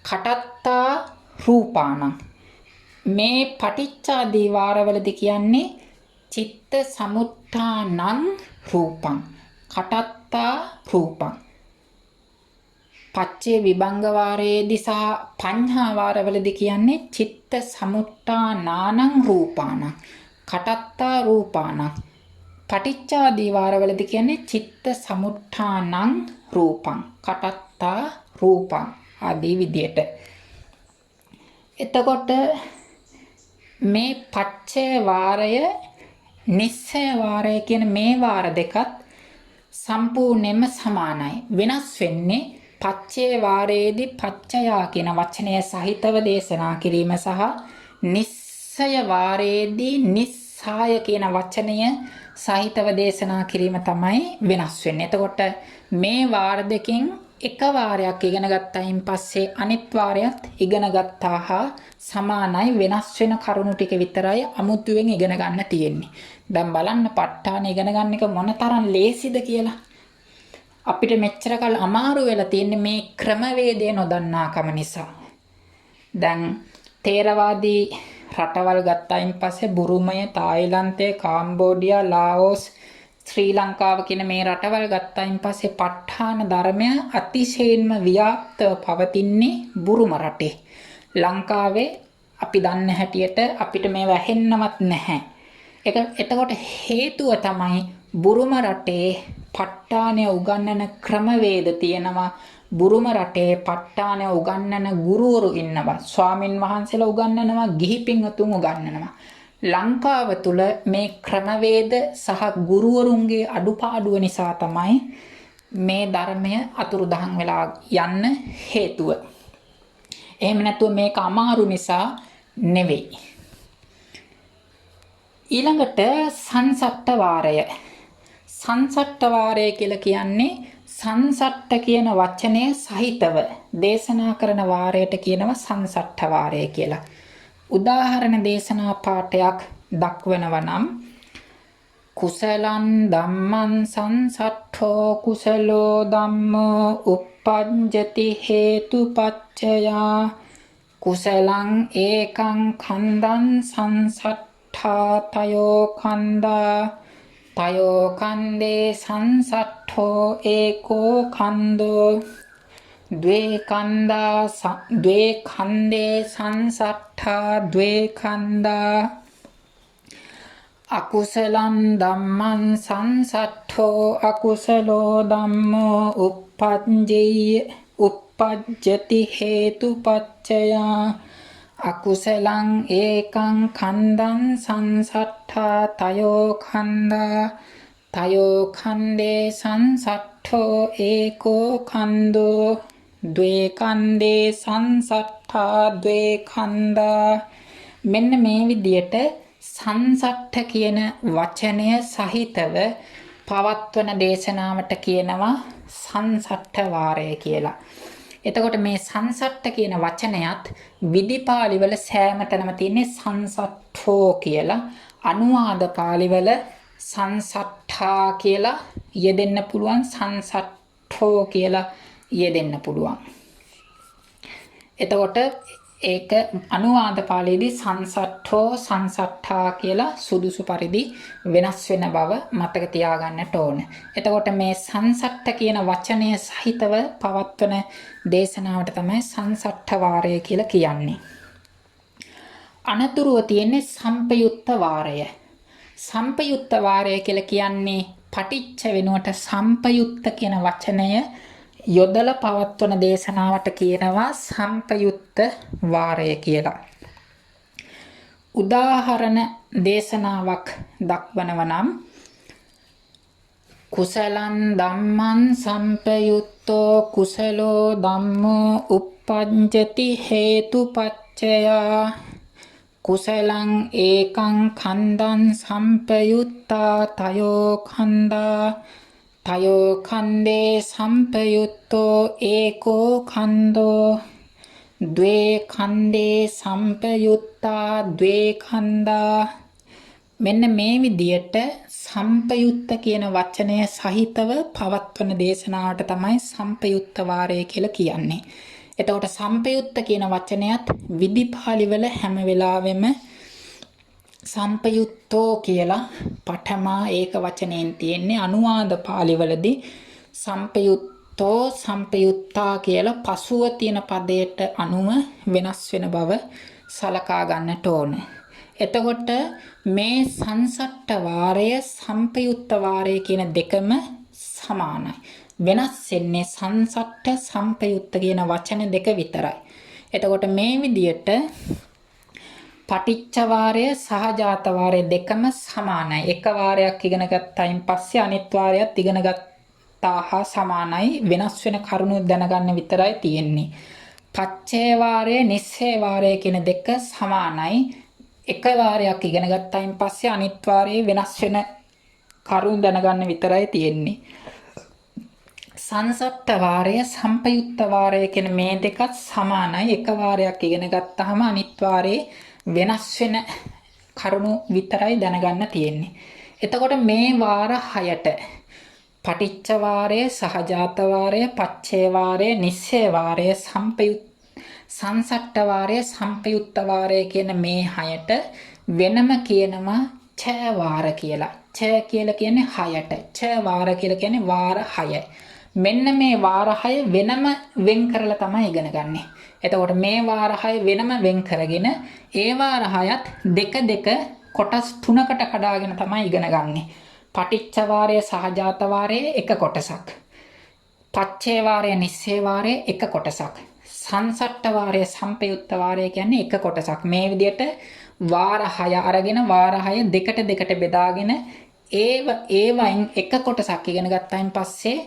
කටත්තා රූපානං මේ පටිච්චාදී වාරවලදී කියන්නේ චිත්ත සමුත්ථානං රූපං කටත්තා රූපං පච්චේ විභංග වාරයේදී සහ පඤ්හා වාරවලදී කියන්නේ චිත්ත සමුත්ථානානං රූපානං කටත්තා රූපානං පටිච්චාදී වාරවලදී කියන්නේ චිත්ත සමුත්ථානං රූපං කටත්තා රූපං ආදී විදියට. එතකොට මේ පච්චේ වාරය නිස්සය වාරය කියන මේ වාර දෙකත් සම්පූර්ණයෙන්ම සමානයි. වෙනස් වෙන්නේ පච්චේ වාරයේදී පච්චයා කියන වචනය සහිතව දේශනා කිරීම සහ නිස්සය වාරයේදී නිස්සාය කියන වචනය සහිතව දේශනා කිරීම තමයි වෙනස් වෙන්නේ. එතකොට මේ වාර දෙකෙන් එක වාරයක් ඉගෙන ගත්තයින් පස්සේ අනිත් වාරයත් ඉගෙන ගත්තා හා සමානයි. වෙනස් වෙන කරුණු ටික විතරයි අමුතුවෙන් ඉගෙන ගන්න තියෙන්නේ. දැන් බලන්න ප ဋ ාණ ඉගෙන ගන්න එක මොනතරම් ලේසිද කියලා. අපිට මෙච්චර කල් අමාරු වෙලා තියෙන්නේ මේ ක්‍රමවේදය නොදන්නාකම නිසා. දැන් තේරවාදී රටවල් ගත්තයින් පස්සේ බුරුමය, තායිලන්තය, කාම්බෝඩියා, ලාओස්, ශ්‍රී ලංකාව කියන මේ රටවල් ගත්තයින් පස්සේ ප ဋ ාණ ධර්මය අතිශයින්ම ව්‍යාප්තව පවතින්නේ බුරුම රටේ. ලංකාවේ අපි දන්න හැටියට අපිට මේව ඇහෙන්නවත් නැහැ. එතකොට හේතුව තමයි බුරුම රටේ ප ဋ ාණය උගන්වන ක්‍රමවේද තියෙනවා. බුරුම රටේ ප ဋ ාණය උගන්වන ගුරුවරු ඉන්නවා. ස්වාමින් වහන්සේලා උගන්වනවා, ගිහි පින්වතුන් උගන්වනවා. ලංකාව තුල මේ ක්‍රමවේද සහ ගුරුවරුන්ගේ අඩුපාඩුව නිසා තමයි මේ ධර්මය අතුරුදහන් වෙලා යන්න හේතුව. එහෙම නැතුව මේක අමාරු නිසා නෙවෙයි. ඊළඟට සංසට්ඨ වාරය. සංසට්ඨ වාරය කියලා කියන්නේ සංසට්ඨ කියන වචනය සහිතව දේශනා කරන වාරයට කියනවා සංසට්ඨ වාරය කියලා. උදාහරණ දේශනා පාඨයක් දක්වනවා නම් කුසලං ධම්මං සංසට්ඨෝ කුසලෝ ධම්මෝ uppajjati හේතුපච්චයා කුසලං ඒකං කන්දං සංසට්ඨා තයෝ කන්දා තයෝ කන්දේ සංසට්ඨෝ ඒකෝ කන්දෝ ද්වේ කන්දේ සංසට්ඨා ද්වේ කන්දා අකුසලං ධම්මං සංසට්ඨෝ අකුසලෝ ධම්මෝ uppajjati හේතුපච්චයා අකුසලං ඒකං කන්දං සංසට්ඨා තයෝ කන්දේ සංසට්ඨෝ ඒකෝ කන්දෝ ද්වේ කන්දේ සංසට්ඨා ද්වේ කන්දා. මෙන්න මේ විදියට සංසට්ඨ කියන වචනය සහිතව පවත්වන දේශනාවට කියනවා සංසට්ඨ වාරය කියලා. එතකොට මේ සංසට්ඨ කියන වචනයත් විදිපාලි වල සෑම තැනම තියෙන්නේ සංසට්ඨෝ කියලා. අනුවාද පාලි වල සංසට්ඨා කියලා යෙදෙන්න පුළුවන්, සංසට්ඨෝ කියලා යෙදෙන්න පුළුවන්. එතකොට ඒක අනුවාද පාළියේදී සංසට්ඨෝ සංසට්ඨා කියලා සුදුසු පරිදි වෙනස් වෙන බව මතක තියාගන්නට ඕන. එතකොට මේ සංසට්ඨ කියන වචනය සහිතව පවත්වන දේශනාවට තමයි සංසට්ඨ වාරය කියලා කියන්නේ. අනතුරුව තියෙන්නේ සම්පයුත්ත වාරය. සම්පයුත්ත වාරය කියලා කියන්නේ පටිච්ච වෙනුවට සම්පයුත්ත කියන වචනය යොදලා පවත්වන දේශනාවට කියනවා සම්පයුත්ත වාරය කියලා. උදාහරණ දේශනාවක් දක්වනව නම් කුසලං ධම්මං සම්පයුත්තෝ කුසලෝ ධම්මෝ uppajjati හේතුපච්චයා කුසලං ඒකං ඛණ්ඩං සම්පයුත්තා තයෝ ඛණ්ඩා තයෝ ඛණ්ඩේ සම්පයුත්තෝ ඒකෝ ඛණ්ඩෝ ද්වේ ඛණ්ඩේ සම්පයුත්තා ද්වේ ඛණ්ඩා. මෙන්න මේ විදියට සම්පයුත්ත කියන වචනය සහිතව පවත්වන දේශනාවට තමයි සම්පයුත්ත වාරය කියලා කියන්නේ. එතකොට සම්පයුත්ත කියන වචනයත් විදිපාලි වල හැම වෙලාවෙම සම්පයුත්තෝ කියලා පඨමා ඒක වචනයෙන් තියෙන්නේ. අනුවාද පාලි වලදී සම්පයුත්තෝ සම්පයුත්තා කියලා පසුව තියෙන පදයට අනුව වෙනස් වෙන බව සලකා ගන්නට ඕන. එතකොට මේ සංසට්ඨ වාරය සම්පයුත්ත වාරය කියන දෙකම සමානයි. වෙනස් වෙන්නේ සංසට්ඨ සම්පයුත්ත කියන වචන දෙක විතරයි. එතකොට මේ විදියට පටිච්ච වාරය සහජාත වාරය දෙකම සමානයි. එක වාරයක් ඉගෙන ගත්තයින් පස්සේ අනිත් වාරයත් ඉගෙන ගත්තා හා සමානයි. වෙනස් වෙන කරුණු දැනගන්න විතරයි තියෙන්නේ. පච්චේ වාරය නිස්සේ වාරය කියන දෙක සමානයි. එක වාරයක් ඉගෙන ගත්තයින් පස්සේ අනිත් වාරයේ වෙනස් වෙන කරුණු දැනගන්න විතරයි තියෙන්නේ. සංසට්ඨ වාරය සම්පයුත්ත වාරය කියන මේ දෙකත් සමානයි. එක වාරයක් ඉගෙන ගත්තාම අනිත් වාරයේ වෙනස් වෙන කරුණු විතරයි දැනගන්න තියෙන්නේ. එතකොට මේ වාර 6ට පටිච්ච වාරය, සහජාත වාරය, පච්චේ වාරය, නිස්සේ වාරය, සංසට්ඨ වාරය, සම්පයුත්ත වාරය කියන මේ 6ට වෙනම කියනවා ඡ වාර කියලා. ඡ කියලා කියන්නේ 6ට. ඡ වාර කියලා කියන්නේ වාර 6. මෙන්න මේ වාර 6 වෙනම වෙන් කරලා තමයි ඉගෙන ගන්නෙ. එතකොට මේ වාර 6 වෙනම වෙන් කරගෙන ඒ වාර 6ත් දෙක කොටස් 3කට කඩාගෙන තමයි ඉගෙන ගන්නෙ. පටිච්ච වාරය, සහජාත වාරය එක කොටසක්. පච්චේ වාරය, නිස්සේ වාරය එක කොටසක්. සංසට්ඨ වාරය, සම්පයුත්ත වාරය කියන්නේ එක කොටසක්. මේ විදිහට වාර 6 අරගෙන වාර 6 දෙකට බෙදාගෙන ඒවයින් එක කොටසක් ඉගෙන ගත්තායින් පස්සේ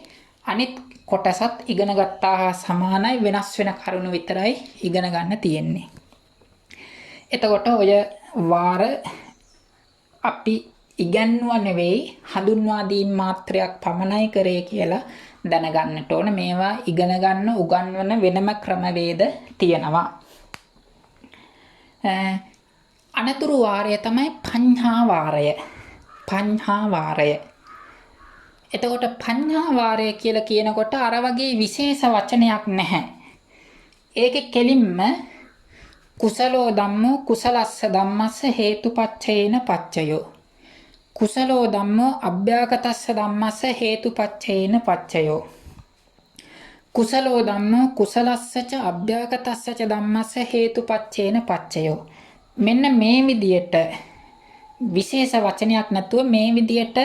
අනිත් කොටසත් ඉගෙන ගත්තා හා සමානයි. වෙනස් වෙන කරුණු විතරයි ඉගෙන ගන්න තියෙන්නේ. එතකොට ඔය වාර අපි ඉගන්නුවා නෙවෙයි හඳුන්වා දීම මාත්‍රයක් පමණයි කරේ කියලා දැනගන්නට ඕන. මේවා ඉගෙන ගන්න උගන්වන වෙනම ක්‍රමවේද තියෙනවා. අනතුරු වාරය තමයි පඤ්ඤා වාරය. පඤ්ඤා වාරය. එතකොට පඤ්ඤා වාරය කියලා කියනකොට අර වගේ විශේෂ වචනයක් නැහැ. ඒකේ කෙලින්ම කුසලෝ ධම්මෝ කුසලස්ස ධම්මස්ස හේතුපච්චේන පච්චයෝ. කුසලෝ ධම්මෝ අභ්‍යාගතස්ස ධම්මස්ස හේතුපච්චේන පච්චයෝ. කුසලෝ ධම්මෝ කුසලස්සච අභ්‍යාගතස්සච ධම්මස්ස හේතුපච්චේන පච්චයෝ. මෙන්න මේ විදියට විශේෂ වචනයක් නැතුව මේ විදියට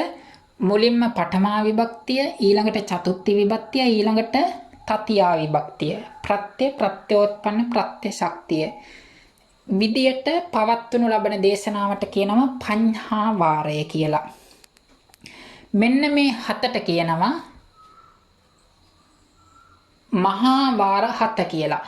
මුලින්ම පඨමා විභක්තිය, ඊළඟට චතුර්ථ විභක්තිය, ඊළඟට තතියා විභක්තිය, ප්‍රත්‍ය, ප්‍රත්‍යෝත්පන්න, ප්‍රත්‍ය ශක්තිය විදියට පවත්වනු ලබන දේශනාවට කියනවා පඤ්ඤා වාරය කියලා. මෙන්න මේ 7ට කියනවා මහා වාර 7 කියලා.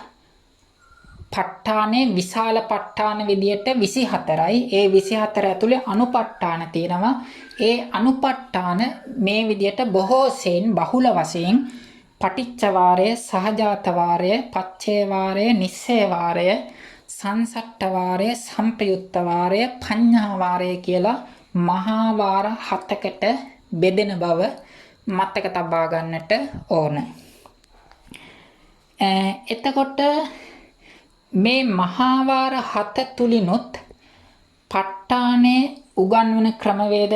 ප ဋ ාණේ විශාල ප ဋ ාණ විදියට 24යි. ඒ 24 ඇතුලේ අනුපට්ඨාන තියෙනවා. ඒ අනුපට්ඨාන මේ විදියට බොහෝ සෙයින් බහුල වශයෙන් පටිච්ච වාරය, සහජාත වාරය, පච්චේ වාරය, නිස්සේ වාරය, සංසට්ඨ වාරය, සම්පයුත්ත වාරය, පඤ්ඤා වාරය කියලා මහා වාර 7කට බෙදෙන බව මතක තබා ගන්නට ඕන. එතකොට මේ මහා වාර 7 තුලිනුත් ප ဋ ාණේ උගන්වන ක්‍රමවේද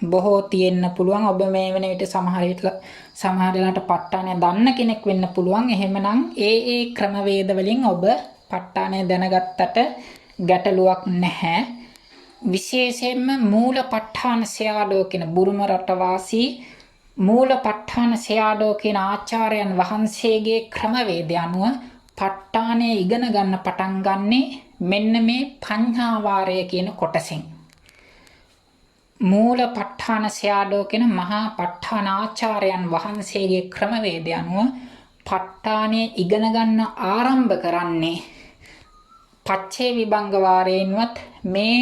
බොහෝ තියෙන්න පුළුවන්. ඔබ මේ වෙන විට සමහර වෙලාවට ප ဋ ාණය දන්න කෙනෙක් වෙන්න පුළුවන්. එහෙමනම් ඒ ක්‍රමවේද වලින් ඔබ ප ဋ ාණය දැනගත්තට ගැටලුවක් නැහැ. විශේෂයෙන්ම මූල ප ဋ ාණ සයාඩෝ කියන බුරුම රටවාසී මූල ප ဋ ාණ සයාඩෝ කියන ආචාර්යයන් වහන්සේගේ ක්‍රමවේදය අනුව ප ဋ ාණය ඉගෙන ගන්න පටන් ගන්නේ මෙන්න මේ පඤ්ඤා වාරය කියන කොටසෙන්. මූල ප ဋ ාණ සයාඩෝ කියන මහා ප ဋ ාණ ආචාර්යයන් වහන්සේගේ ක්‍රමවේදය අනුව ප ဋ ාණය ඉගෙන ගන්න ආරම්භ කරන්නේ පච්චේ විභංග වාරයෙන්වත් මේ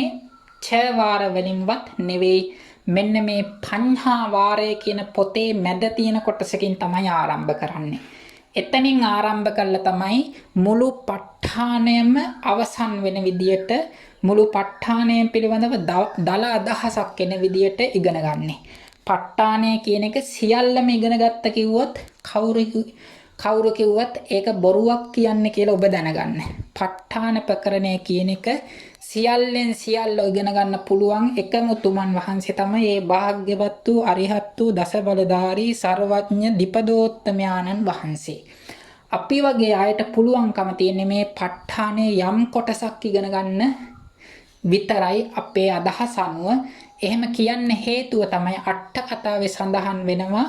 ඡ වාර වලින්වත් නෙවෙයි. මෙන්න මේ පඤ්ඤා වාරය කියන පොතේ මැද තියෙන කොටසකින් තමයි ආරම්භ කරන්නේ. එතනින් ආරම්භ කළා තමයි මුළු ප ဋ ාණයම අවසන් වෙන විදියට මුළු ප ဋ ාණය පිළිබඳව දල අදහසක් එන විදියට ඉගෙන ගන්න. ප ဋ ාණය කියන එක සියල්ලම ඉගෙන ගත්ත කිව්වොත් කවුරු කිව්වත් ඒක බොරුවක් කියන්නේ කියලා ඔබ දැනගන්න. ප ဋ ාණ ප්‍රකරණය කියන එක සියල්ලෙන් සියල්ල ඉගෙන ගන්න පුළුවන් එකම උතුමන් වහන්සේ තමයි මේ භාග්‍යවත් වූ අරිහත් වූ දස බලධාරී සර්වඥ දීපදෝත්තමයාණන් වහන්සේ. අපි වගේ අයට පුළුවන්කම තියෙන්නේ මේ ප ဋ ාණේ යම් කොටසක් ඉගෙන ගන්න විතරයි අපේ අදහස අනුව. එහෙම කියන්න හේතුව තමයි අට කතාවේ සඳහන් වෙනවා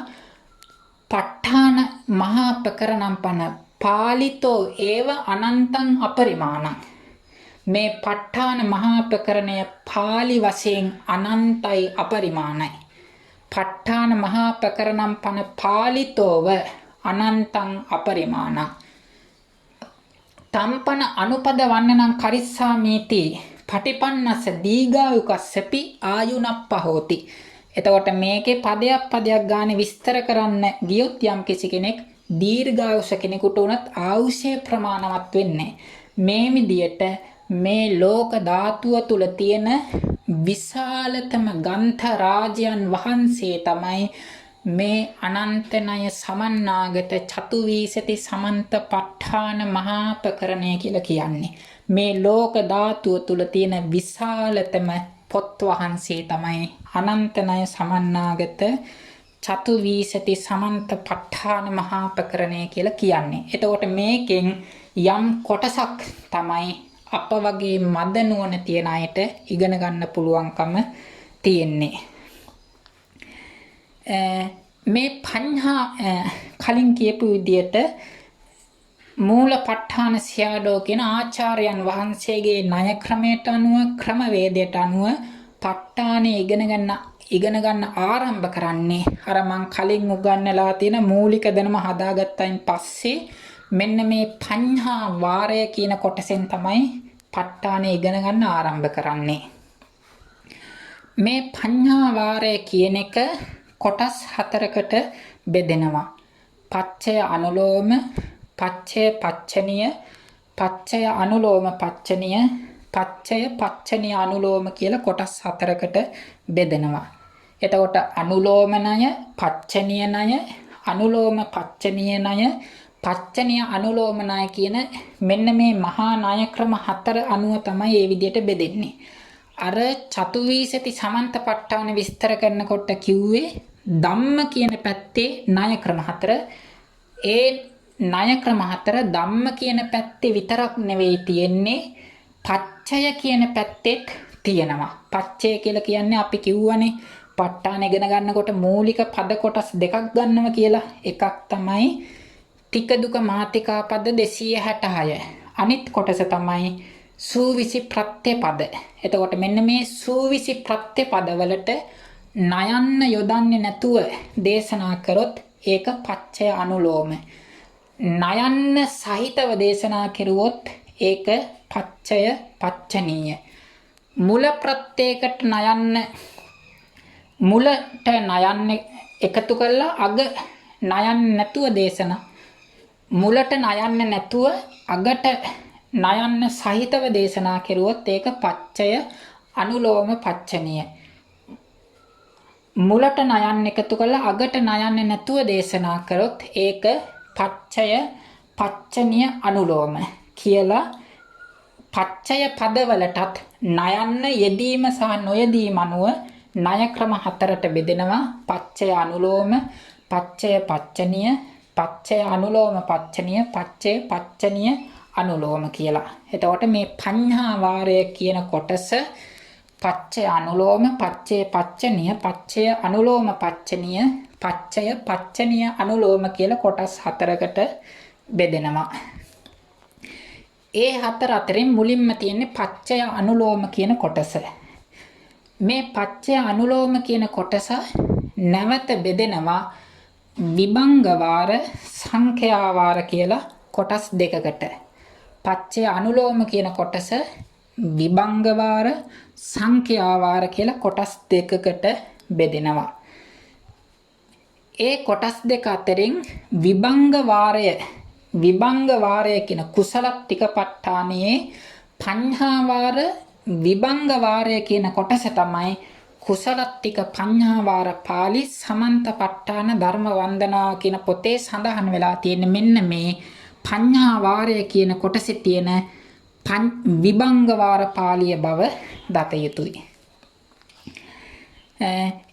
ප ဋ ාණ මහා ප්‍රකරණම් පන පාලිතෝ ඒව අනන්තං අපරිමාණං. මේ ප ဋ ාණ මහා ප්‍රකරණය පාලි වශයෙන් අනන්තයි අපරිමාණයි. ප ဋ ාණ මහා ප්‍රකරණම් පන පාලිතෝව අනන්තං අපරිමාණං. තම්පන අනුපද වන්නනම් කරිස්සාමීති පටිපන්නස දීඝායුකස්සපි ආයුනප්පහෝති. එතකොට මේකේ පදයක් ගානේ විස්තර කරන්න ගියොත් යම් කිසි කෙනෙක් දීර්ඝායුෂ කෙනෙකුට උනත් ආයුෂය ප්‍රමාණවත් වෙන්නේ. මේ විදියට මේ ලෝක ධාතුව තුල තියෙන විශාලතම ග්‍රන්ථ රාජයන් වහන්සේ තමයි මේ අනන්තනය සමන්නාගත චතුවීසති සමන්ත ප ဋ ාණ මහා ප්‍රකරණය කියලා කියන්නේ. මේ ලෝක ධාතුව තුල තියෙන විශාලතම පොත් වහන්සේ තමයි අනන්තනය සමන්නාගත චතුවීසති සමන්ත ප ဋ ාණ මහා ප්‍රකරණය කියලා කියන්නේ. එතකොට මේකෙන් යම් කොටසක් තමයි අප වගේ මද නුවණ තියන අයට ඉගෙන ගන්න පුළුවන්කම තියෙන්නේ. මේ පඤ්ඤා කලින් කියපු විදියට මූල ප ဋ ාණ සයාඩෝ කියන ආචාර්යයන් වහන්සේගේ ණය ක්‍රමයට අනුව ක්‍රමවේදයට අනුව ප ဋ ාණය ඉගෙන ගන්න ආරම්භ කරන්නේ අර මං කලින් උගන්වලා තියෙන මූලික දැනුම හදාගත්තයින් පස්සේ මෙන්න මේ පඤ්ඤා වාරය කියන කොටසෙන් තමයි ප ဋ ාණය ඉගෙන ගන්න ආරම්භ කරන්නේ. මේ පඤ්ඤා වාරය කියන එක කොටස් 4කට බෙදෙනවා. පච්චය අනුලෝම, පච්චය පච්චනීය, පච්චය අනුලෝම පච්චනීය, පච්චය පච්චනීය අනුලෝම කියලා කොටස් 4කට බෙදෙනවා. එතකොට අනුලෝම ණය, පච්චනීය ණය, අනුලෝම පච්චනීය ණය, පච්චනීය අනුලෝම ණය කියන මෙන්න මේ මහා ණය ක්‍රම 4 අනුව තමයි මේ විදිහට බෙදෙන්නේ. අර චතුවීසති සමන්ත ප ဋ ාණ විස්තර කරනකොට කිව්වේ ධම්ම කියන පැත්තේ ණය ක්‍රම 4. ඒ ණය ක්‍රම 4 ධම්ම කියන පැත්තේ විතරක් නෙවෙයි තියෙන්නේ පච්චය කියන පැත්තෙත් තියෙනවා. පච්චය කියලා කියන්නේ අපි කිව්වනේ ප ဋ ාණ ඉගෙන ගන්නකොට මූලික පද කොටස් දෙකක් ගන්නවා කියලා. එකක් තමයි ටික දුක මාතිකා පද 266. අනිත් කොටස තමයි සූවිසි ප්‍රත්‍ය පද. එතකොට මෙන්න මේ සූවිසි ප්‍රත්‍ය පද වලට ණයන්න යොදන්නේ නැතුව දේශනා කරොත් ඒක පච්චය අනුලෝම. ණයන්න සහිතව දේශනා කෙරුවොත් ඒක පච්චය පච්චනීය. මුල ප්‍රත්‍යයකට නයන්න මුලට නයන්න එකතු කරලා අග නයන්න නැතුව දේශනා. මුලට නයන්න නැතුව අගට නයන්න සහිතව දේශනා කෙරුවොත් ඒක පච්චය අනුලෝම පච්චනීය. මුලට නයන්න එකතු කරලා අගට නයන්න නැතුව දේශනා කරොත් ඒක පච්චය පච්චනීය අනුලෝම කියලා පච්චය පදවලටත් නයන්න යෙදීම සහ නොයෙදීම අනුව ණය ක්‍රම හතරට බෙදෙනවා. පච්චය අනුලෝම, පච්චය පච්චනීය, පච්චය අනුලෝම පච්චනීය, පච්චය පච්චනීය අනුලෝම කියලා. එතකොට මේ පඤ්ඤා වාරය කියන කොටස පච්චය අනුලෝම, පච්චය පච්චනීය, පච්චය අනුලෝම පච්චනීය, පච්චය පච්චනීය අනුලෝම කියලා කොටස් හතරකට බෙදෙනවා. ඒ හතර අතරින් මුලින්ම තියෙන්නේ පච්චය අනුලෝම කියන කොටස. මේ පච්චය අනුලෝම කියන කොටස නැවත බෙදෙනවා විභංග වාර, සංඛ්‍යා වාර කියලා කොටස් දෙකකට. පච්චය අනුලෝම කියන කොටස විභංග වාර, සංඛ්‍යා වාර කියලා කොටස් දෙකකට බෙදෙනවා. ඒ කොටස් දෙක අතරින් විභංග වාරය කියන කුසලත්තිකපට්ඨානයේ පඤ්ඤා වාර විභංග වාරය කියන කොටස තමයි කුසලත්තික පඤ්ඤා වාර පාළි සමන්තපට්ඨාන ධර්ම වන්දනා කියන පොතේ සඳහන් වෙලා තියෙන මෙන්න මේ පඤ්ඤා වාරය කියන කොටසේ තියෙන විභංග වාර පාළිය බව දත යුතුයි.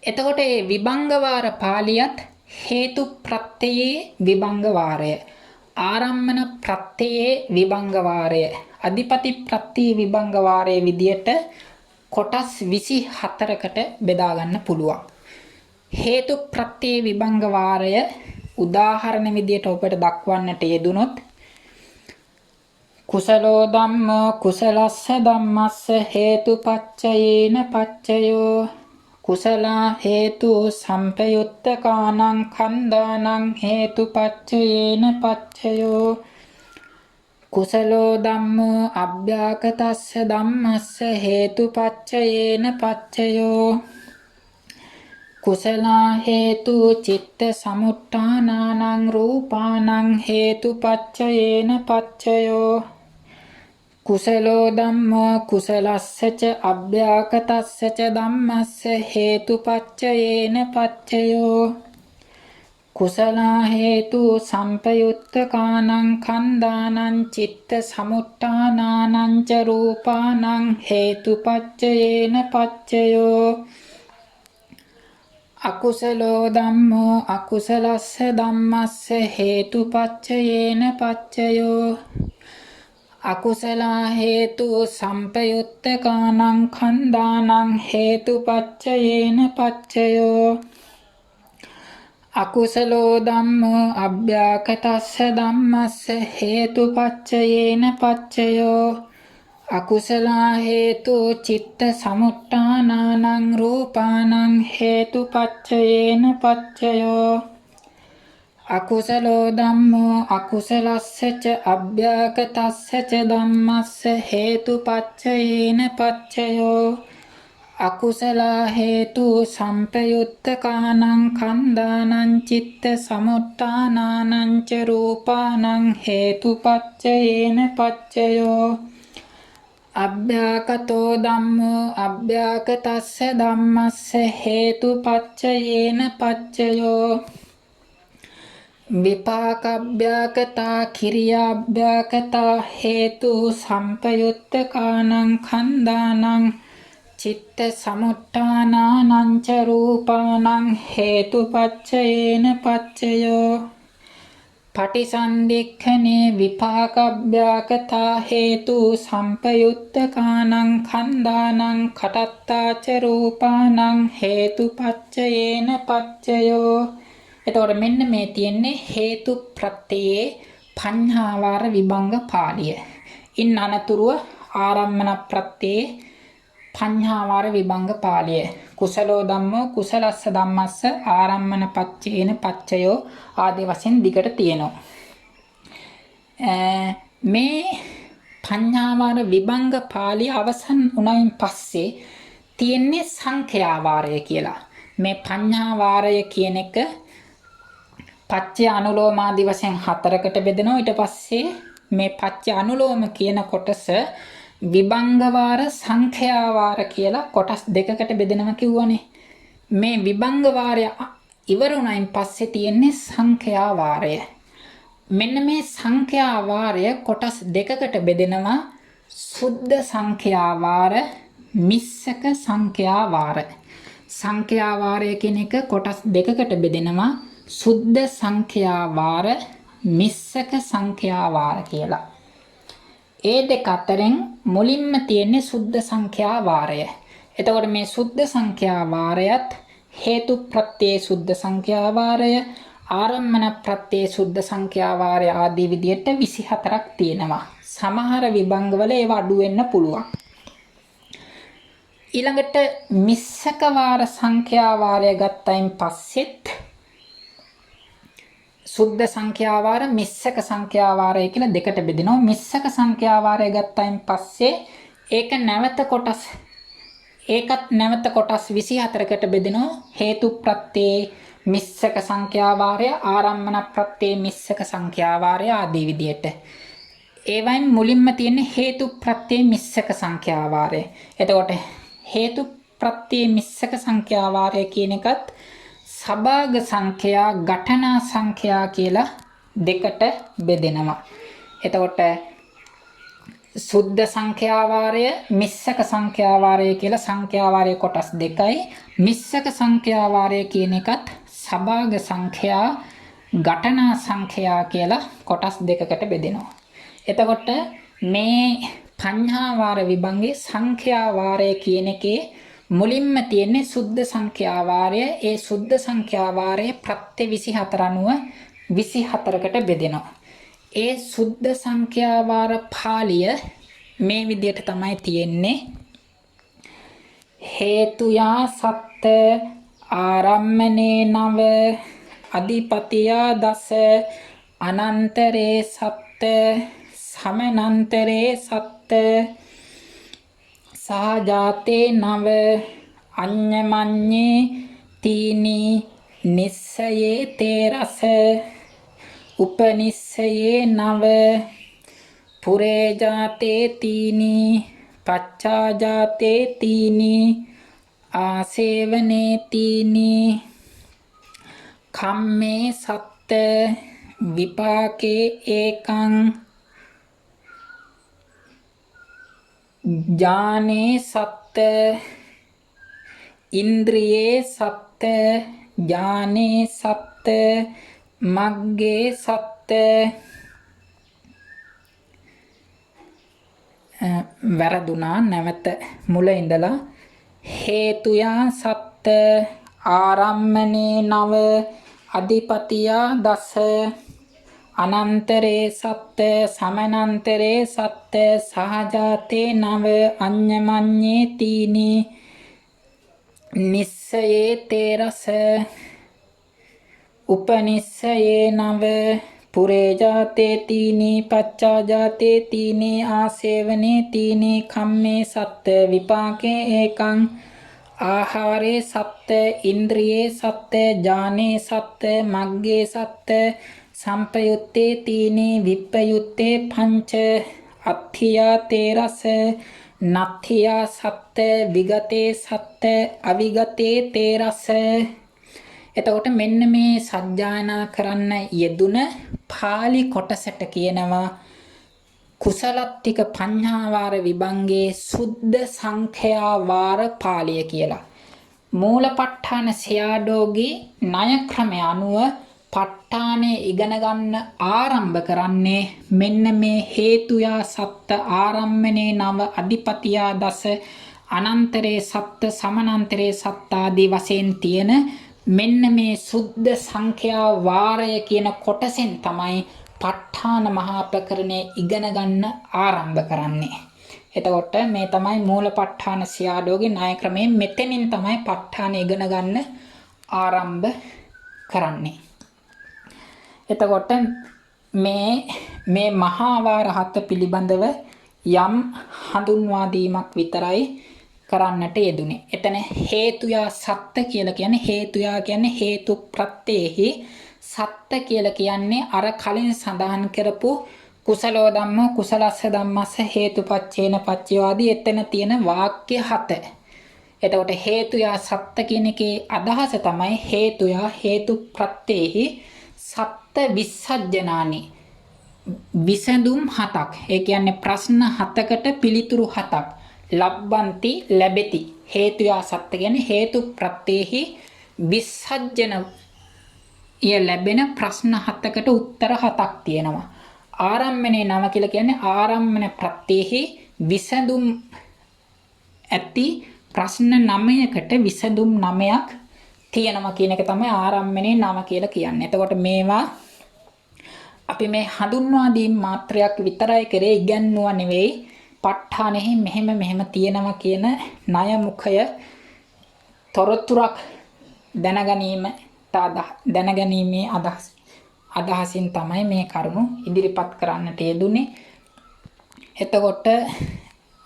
එතකොට මේ විභංග වාර පාළියත් හේතු ප්‍රත්‍යයේ විභංග වාරය, ආරම්මන ප්‍රත්‍යයේ විභංග වාරය, අධිපති ප්‍රත්‍ය විභංග වාරයේ විදියට කොටස් 24කට බෙදා ගන්න පුළුවන්. හේතු ප්‍රත්‍ය විභංග වාරය උදාහරණ විදියට ඔබට දක්වන්නට යෙදුනොත් කුසලෝ ධම්මෝ කුසලස්ස ධම්මස්ස හේතුපච්චයේන පච්චයෝ කුසලා හේතු සම්පයුත්තකානං කන්දානං හේතුපච්චයේන පච්චයෝ කුසලෝ ධම්මෝ අභ්‍යාකතස්ස ධම්මස්ස හේතුපච්චයේන පච්චයෝ කුසලා හේතු චිත්ත සමුට්ඨානානං රූපානං හේතුපච්චයේන පච්චයෝ කුසලෝ ධම්මෝ කුසලස්සච අභ්‍යාකතස්සච ධම්මස්ස හේතුපච්චයේන පච්චයෝ කුසලා හේතු සම්පයුත්තකානං කන්දානං චිත්ත සමුට්ඨානානං ච රූපානං හේතුපච්චයේන පච්චයෝ අකුසලෝ ධම්මෝ අකුසලස්ස ධම්මස්ස හේතුපච්චයේන පච්චයෝ අකුසලා හේතු සම්පයුත්තකානං කන්දානං හේතුපච්චයේන පච්චයෝ අකුසලෝ ධම්මෝ අභ්‍යාකතස්ස ධම්මස්ස හේතුපච්චයේන පච්චයෝ අකුසලා හේතු චිත්ත සමුට්ඨානානං රූපානං හේතුපච්චයේන පච්චයෝ අකුසලෝ ධම්මෝ අකුසලස්සච අභ්‍යාකතස්සච ධම්මස්ස හේතුපච්චයේන පච්චයෝ අකුසලා හේතු සම්පයුත්තකානං කන්දානං චිත්ත සමුට්ඨානානං ච රූපානං හේතුපච්චයේන පච්චයෝ අභ්‍යාකතෝ ධම්මෝ අභ්‍යාකතස්ස ධම්මස්ස හේතුපච්චයේන පච්චයෝ විපාකභ්‍යාකතා කිරියාභ්‍යාකතා හේතු සම්පයුත්තකානං කන්දානං චිත්ත සමුට්ඨානානං ච රූපානං හේතුපච්චයේන පච්චයෝ පටිසන්ධික්ඛනේ විපාකභ්‍යාකතා හේතු සම්පයුත්තකානං කන්දානං කටත්තා ච රූපානං හේතුපච්චයේන පච්චයෝ. එතකොට මෙන්න මේ තියෙන්නේ හේතු ප්‍රත්‍යයේ පඤ්ඤා වාර විභංග පාළිය. ඉන් අනතුරුව ආරම්මන ප්‍රත්‍යයේ පඤ්ඤා වාර විභංග පාළිය. කුසලෝ ධම්මෝ කුසලස්ස ධම්මස්ස ආරම්මන පච්චේන පච්චයෝ ආදී වශයෙන් දිගට තියෙනවා. මේ පඤ්ඤාවාර විභංග පාළිය අවසන් වුණයින් පස්සේ තියෙන්නේ සංඛ්‍යාවාරය කියලා. මේ පඤ්ඤාවාරය කියන එක පච්චය අනුලෝමාදී වශයෙන් 4කට බෙදෙනවා. ඊට පස්සේ මේ පච්චය අනුලෝම කියන කොටස විභංගවාර සංඛ්‍යාවාර කියලා කොටස් දෙකකට බෙදෙනවා කිව්වනේ. මේ විභංගවාරය ඉවර වුණයින් පස්සේ තියෙන්නේ සංඛ්‍යාවාරය. මෙන්න මේ සංඛ්‍යාවාරය කොටස් දෙකකට බෙදෙනවා. සුද්ධ සංඛ්‍යාවාර, මිස්සක සංඛ්‍යාවාර. සංඛ්‍යාවාරය කියන එක කොටස් දෙකකට බෙදෙනවා. සුද්ධ සංඛ්‍යාවාර, මිස්සක සංඛ්‍යාවාර කියලා. ඒ දෙක අතරින් මුලින්ම තියෙන්නේ සුද්ධ සංඛ්‍යාවාරය. එතකොට මේ සුද්ධ සංඛ්‍යාවාරයත් හේතු ප්‍රත්‍යේ සුද්ධ සංඛ්‍යාවාරය, ආරම්මන ප්‍රත්‍යේ සුද්ධ සංඛ්‍යාවාරය ආදී විදිහට 24ක් තියෙනවා. සමහර විභංගවල ඒවා අඩු වෙන්න පුළුවන්. ඊළඟට මිස්සක වාර සංඛ්‍යාවාරය ගත්තයින් පස්සෙත් සුද්ධ සංඛ්‍යාවාර, මිස්සක සංඛ්‍යාවාරය කියලා දෙකට බෙදෙනවා. මිස්සක සංඛ්‍යාවාරය ගත්තයින් පස්සේ ඒකත් නැවත කොටස් 24කට බෙදෙනවා. හේතු ප්‍රත්‍යේ මිස්සක සංඛ්‍යාවාරය, ආරම්මන ප්‍රත්‍යේ මිස්සක සංඛ්‍යාවාරය ආදී විදිහට. ඒවයින් මුලින්ම තියෙන හේතු ප්‍රත්‍යේ මිස්සක සංඛ්‍යාවාරය. එතකොට හේතු ප්‍රත්‍යේ මිස්සක සංඛ්‍යාවාරය කියන එකත් සභාග සංඛ්‍යා, ඝටනා සංඛ්‍යා කියලා දෙකට බෙදෙනවා. එතකොට සුද්ධ සංඛ්‍යාවාරය, මිස්සක සංඛ්‍යාවාරය කියලා සංඛ්‍යාවාරය කොටස් දෙකයි. මිස්සක සංඛ්‍යාවාරය කියන එකත් සභාග සංඛ්‍යා, ඝටනා සංඛ්‍යා කියලා කොටස් දෙකකට බෙදෙනවා. එතකොට මේ පඤ්ඤාවාර විභංගේ සංඛ්‍යාවාරය කියන එකේ මුලින්ම තියෙන්නේ සුද්ධ සංඛ්‍යාවාරය. ඒ සුද්ධ සංඛ්‍යාවාරයේ ප්‍රත්‍ය 24 අනුව 24කට බෙදෙනවා. ඒ සුද්ධ සංඛ්‍යාවාර පාළිය මේ විදිහට තමයි තියෙන්නේ. හේතුයා සත්ත, ආරම්මනේ නව, අධිපතියා දස, අනන්තරේ සත්ත, සමනන්තරේ සත්ත, සහජාතේ නව, අඤ්ඤමඤ්ඤේ තීනි, නිස්සයේ තේරස, උපනිස්සයේ නව, පුරේජාතේ තීනි, පච්චාජාතේ තීනි, ආසේවනේ තීනි, කම්මේ සත්ත, විපාකේ ඒකං, ඥානේ සත්ත, ඉන්ද්‍රියේ සත්ත, ඥානේ සත්ත, මග්ගේ සත්ත. වැරදුනා, නැවත මුල ඉඳලා. හේතුයා සත්ත, ආරම්මනේ නව, අධිපතියා දස, අනන්තරේ සත්ත, සමනන්තරේ සත්ත, සහජාතේ නව, අඤ්ඤමඤ්ඤේ තීනි, නිස්සයේ තේරස, උපනිස්සයේ නව, පුරේජාතේ තීනි, පච්චාජාතේ තීනි, ආසේවනේ තීනි, කම්මේ සත්ත, විපාකේ ඒකං, ආහාරේ සත්ත, ඉන්ද්‍රියේ සත්ත, ඥානේ සත්ත, මග්ගේ සත්ත, සම්පයුත්තේ තීනි, විප්පයුත්තේ පංච, අත්ථියා තේරස, නත්ථියා සත්ත, විගතේ සත්ත, අවිගතේ තේරස. එතකොට මෙන්න මේ සජ්ජායනා කරන්න යෙදුන පාලි කොටසට කියනවා කුසලත්තික පඤ්ඤාවාර විභංගේ සුද්ධ සංඛ්‍යාවාර පාළිය කියලා. මූලපට්ඨාන සයාඩෝගේ ණය ක්‍රමය අනුව ප ဋ ාණය ඉගෙන ගන්න ආරම්භ කරන්නේ මෙන්න මේ හේතුයා සත්ත, ආරම්මනේ නව, අධිපතියා දස, අනන්තරේ සත්ත, සමනන්තරේ සත්ත ආදී වශයෙන් තියෙන මෙන්න මේ සුද්ධ සංඛ්‍යා වාරය කියන කොටසෙන් තමයි ප ဋ ාණ මහා ප්‍රකරණය ඉගෙන ගන්න ආරම්භ කරන්නේ. එතකොට මේ තමයි මූලපට්ඨාන සයාඩෝගේ ණය ක්‍රමයෙන් මෙතනින් තමයි ප ဋ ාණ ඉගෙන ගන්න ආරම්භ කරන්නේ. එතකොට මේ මහා වාර හත පිළිබඳව යම් හඳුන්වා දීමක් විතරයි කරන්නට යෙදුනේ. එතන හේතුයා සත්ත්‍ය කියලා කියන්නේ හේතුයා කියන්නේ හේතු ප්‍රත්‍යෙහි සත්ත්‍ය කියලා කියන්නේ අර කලින් සඳහන් කරපු කුසලෝ ධම්මෝ කුසලස්ස ධම්මස්ස හේතුපච්චේන පච්චයවාදී එතන තියෙන වාක්‍ය 7. එතකොට හේතුයා සත්ත්‍ය කියන එකේ අදහස තමයි හේතුයා හේතු ප්‍රත්‍යෙහි සත්ත්‍ය විසජ්ජනානි විසඳුම් 7ක්. ඒ කියන්නේ ප්‍රශ්න 7කට පිළිතුරු 7ක් ලබ්බන්ති ලැබෙති. හේතුයා සත්ත්‍ය කියන්නේ හේතු ප්‍රත්‍යෙහි විසජ්ජන ලැබෙන ප්‍රශ්න 7කට උත්තර 7ක් තියෙනවා. ආරම්මනේ නම කියලා කියන්නේ ආරම්මන ප්‍රත්‍යෙහි විසඳුම් ඇති ප්‍රශ්න 9කට විසඳුම් 9ක් තියෙනවා කියන එක තමයි ආරම්මනේ නම කියලා කියන්නේ. එතකොට මේවා අපි මේ හඳුන්වා දීම මාත්‍රයක් විතරයි කරේ ඉගන්නුවා නෙවෙයි. ප ဋ ාණෙහි මෙහෙම තියෙනවා කියන ණය මුඛය තොරතුරක් දැනගැනීමේ අදහසින් තමයි මේ කරුණු ඉදිරිපත් කරන්නට යෙදුනේ. එතකොට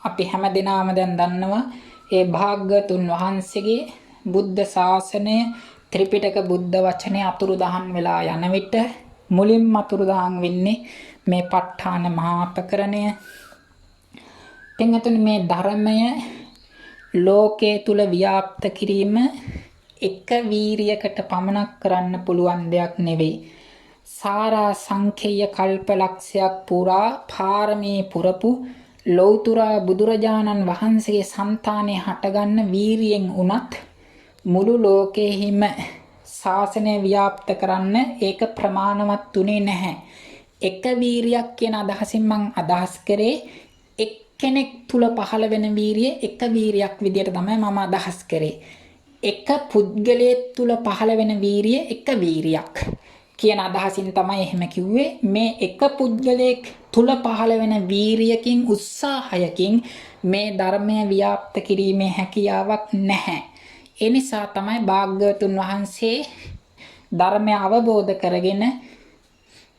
අපි හැමදෙනාම දැන් දන්නවා ඒ භාග්‍යතුන් වහන්සේගේ බුද්ධ ශාසනය ත්‍රිපිටක බුද්ධ වචනේ අතුරුදහන් වෙලා යන විට මුලින්ම අතුරුදහන් වෙන්නේ මේ ප ဋ ාණ මහා ප්‍රකරණය. එතන මේ ධර්මය ලෝකයේ තුල ව්‍යාප්ත කිරීම එක වීරියකට පමණක් කරන්න පුළුවන් දෙයක් නෙවෙයි. සාරා සංඛේය කල්පලක්ෂයක් පුරා පාරමී පුරපු ලෞතුරා බුදුරජාණන් වහන්සේගේ సంతානේ හටගන්න වීරියෙන් උනත් මුළු ලෝකෙහිම ශාසනය ව්‍යාප්ත කරන්න ඒක ප්‍රමාණවත් උනේ නැහැ. එක වීරියක් කියන අදහසින් මම අදහස් කරේ එක්කෙනෙක් තුල පහළ වෙන වීරිය එක වීරියක් විදියට තමයි මම අදහස් කරේ. එක පුද්ගලයෙක් තුල පහළ වෙන වීරිය එක වීරියක් කියන අදහසින් තමයි එහෙම කිව්වේ. මේ එක පුද්ගලයෙක් තුල පහළ වෙන වීරියකින් උත්සාහයකින් මේ ධර්මය ව්‍යාප්ත කිරීමේ හැකියාවක් නැහැ. ඒ නිසා තමයි භාග්‍යවතුන් වහන්සේ ධර්මය අවබෝධ කරගෙන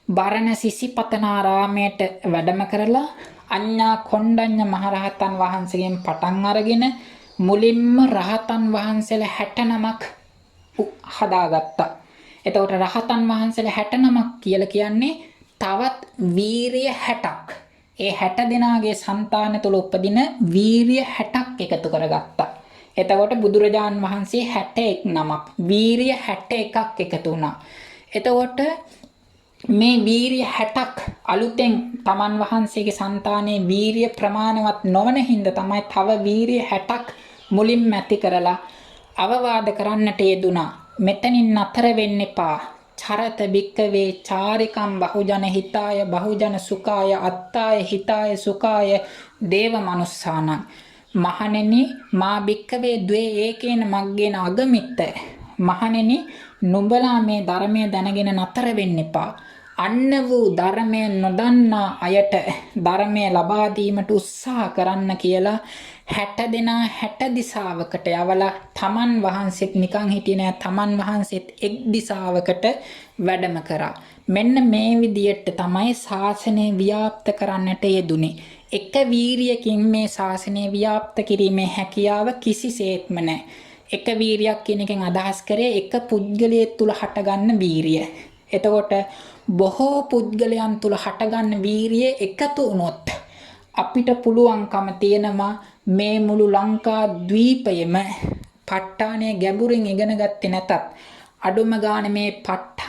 බරණසි සිපතනාරාමයට වැඩම කරලා අඤ්ඤා කොණ්ඩඤ්ඤ මහරහතන් වහන්සේගෙන් පටන් අරගෙන මුලින්ම රහතන් වහන්සේලා 69ක් හදාගත්තා. එතකොට රහතන් වහන්සේලා 69ක් කියලා කියන්නේ තවත් වීරිය 60ක්. ඒ 60 දෙනාගේ సంతාන තුළ උපදින වීරිය 60ක් එකතු කරගත්තා. එතකොට බුදුරජාන් වහන්සේ 61 නමක් වීරිය 61ක් එකතු වුණා. එතකොට මේ වීරිය 60ක් අලුතෙන් තමන් වහන්සේගේ సంతානයේ වීරිය ප්‍රමාණවත් නොවන හින්දා තමයි තව වීරිය 60ක් මුලින්ම ඇති කරලා අවවාද කරන්නට යෙදුනා. මෙතනින් නතර වෙන්න එපා. චරත බික්කවේ චාරිකම් බහුජන හිතාය බහුජන සුඛාය අත්තාය හිතාය සුඛාය දේව මනුස්සානං. මහණෙනි මා බික්කවේ ද්වේ ඒකේන මග්ගේන අගමිත්ත. මහණෙනි නුඹලා මේ ධර්මය දැනගෙන නතර වෙන්න එපා. අන්න වූ ධර්මය නොදන්නා අයට ධර්මය ලබා දීමට උත්සාහ කරන්න කියලා 60 දෙනා 60 දිසාවකට යවලා තමන් වහන්සේත් නිකන් හිටියේ නෑ. තමන් වහන්සේත් එක් දිසාවකට වැඩම කරා. මෙන්න මේ විදියට තමයි ශාසනය ව්‍යාප්ත කරන්නට යෙදුනේ. එක වීරියකින් මේ ශාසනය ව්‍යාප්ත කිරීමේ හැකියාව කිසිසේත්ම නැහැ. එක වීරියක් කියන එකෙන් අදහස් කරේ එක පුද්ගලයෙක් තුල හටගන්න වීරිය. එතකොට බොහෝ පුද්ගලයන් තුල හටගන්න වීරිය එකතු වුණොත් අපිට පුළුවන්කම තියෙනවා මේ මුළු ලංකා ද්වීපයේම ප ဋ ාණය ගැඹුරින් ඉගෙන ගත්තේ නැතත් අඩුම ගානේ මේ ප ဋ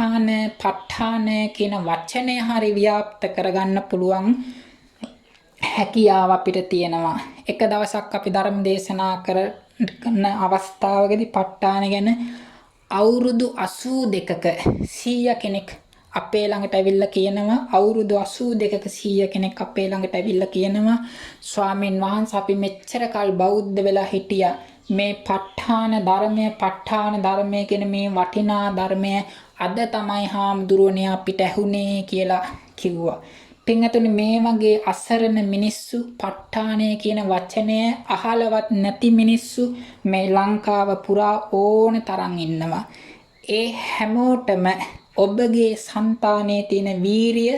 ාණ කියන වචනය හරි ව්‍යාප්ත කරගන්න පුළුවන් හැකියාව අපිට තියෙනවා. එක දවසක් අපි ධර්ම දේශනා කරන අවස්ථාවකදී ප ဋ ාණ ගැන අවුරුදු 82ක 100 කෙනෙක් අපේ ළඟට ඇවිල්ලා කියනවා අවුරුදු 82ක 100 කෙනෙක් අපේ ළඟට ඇවිල්ලා කියනවා ස්වාමීන් වහන්සේ අපි මෙච්චර කල් බෞද්ධ වෙලා හිටියා මේ ප ဋ ාණ ධර්මය ප ဋ ාණ ධර්මය කියන මේ වටිනා ධර්මය අද තමයි හාමුදුරුවනේ අපිට ඇහුනේ කියලා කිව්වා. පින්වතුනි මේ වගේ අසරණ මිනිස්සු ප ဋ ාණය කියන වචනය අහලවත් නැති මිනිස්සු මේ ලංකාව පුරා ඕන තරම් ඉන්නවා. ඒ හැමෝටම ඔබගේ సంతානයේ තියෙන වීරිය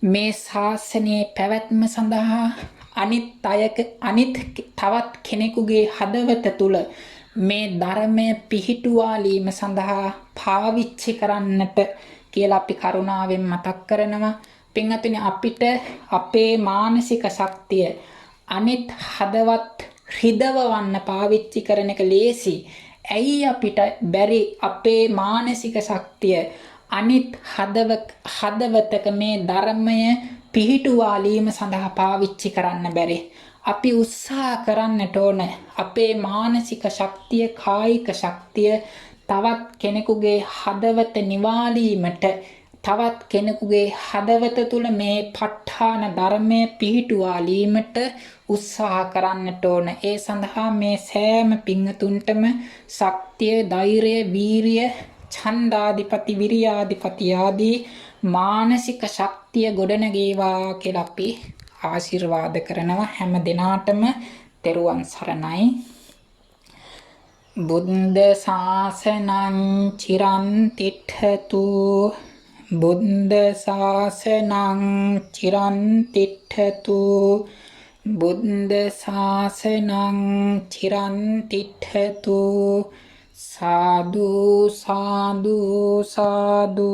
මේ ශාසනයේ පැවැත්ම සඳහා අනිත් තවත් කෙනෙකුගේ හදවත තුල මේ ධර්මය පිහිටුවාලීම සඳහා පාවිච්චි කරන්නට කියලා අපි කරුණාවෙන් මතක් කරනවා. පින්වතුනි, අපිට අපේ මානසික ශක්තිය අනිත් හදවත් රිදවවන්න පාවිච්චි කරන එක ලේසි. ඇයි අපිට බැරි අපේ මානසික ශක්තිය අනිත් හදවතක මේ ධර්මය පිහිටුවාලීම සඳහා පාවිච්චි කරන්න බැරි? අපි උත්සාහ කරන්නට ඕන අපේ මානසික ශක්තිය, කායික ශක්තිය තවත් කෙනෙකුගේ හදවත නිවාලීමට, තවත් කෙනෙකුගේ හදවත තුල මේ ප ဋ ාණ ධර්මය පිහිටුවාලීමට උත්සාහ කරන්නට ඕන. ඒ සඳහා මේ සෑම පින්තුන්ටම ශක්තිය, ධෛර්යය, වීරිය, ඡන්දාධිපති, විරියාධිපති ආදී මානසික ශක්තිය ගොඩනගේවා කියලා අපි ආශිර්වාද කරනවා. හැම දිනාටම තෙරුවන් සරණයි. බුද්ධ ශාසනං චිරන් තිට්ඨතු, බුද්ධ ශාසනං චිරන් තිට්ඨතු, බුද්ධ ශාසනං චිරන් තිට්ඨතු. සාදු සාදු සාදු.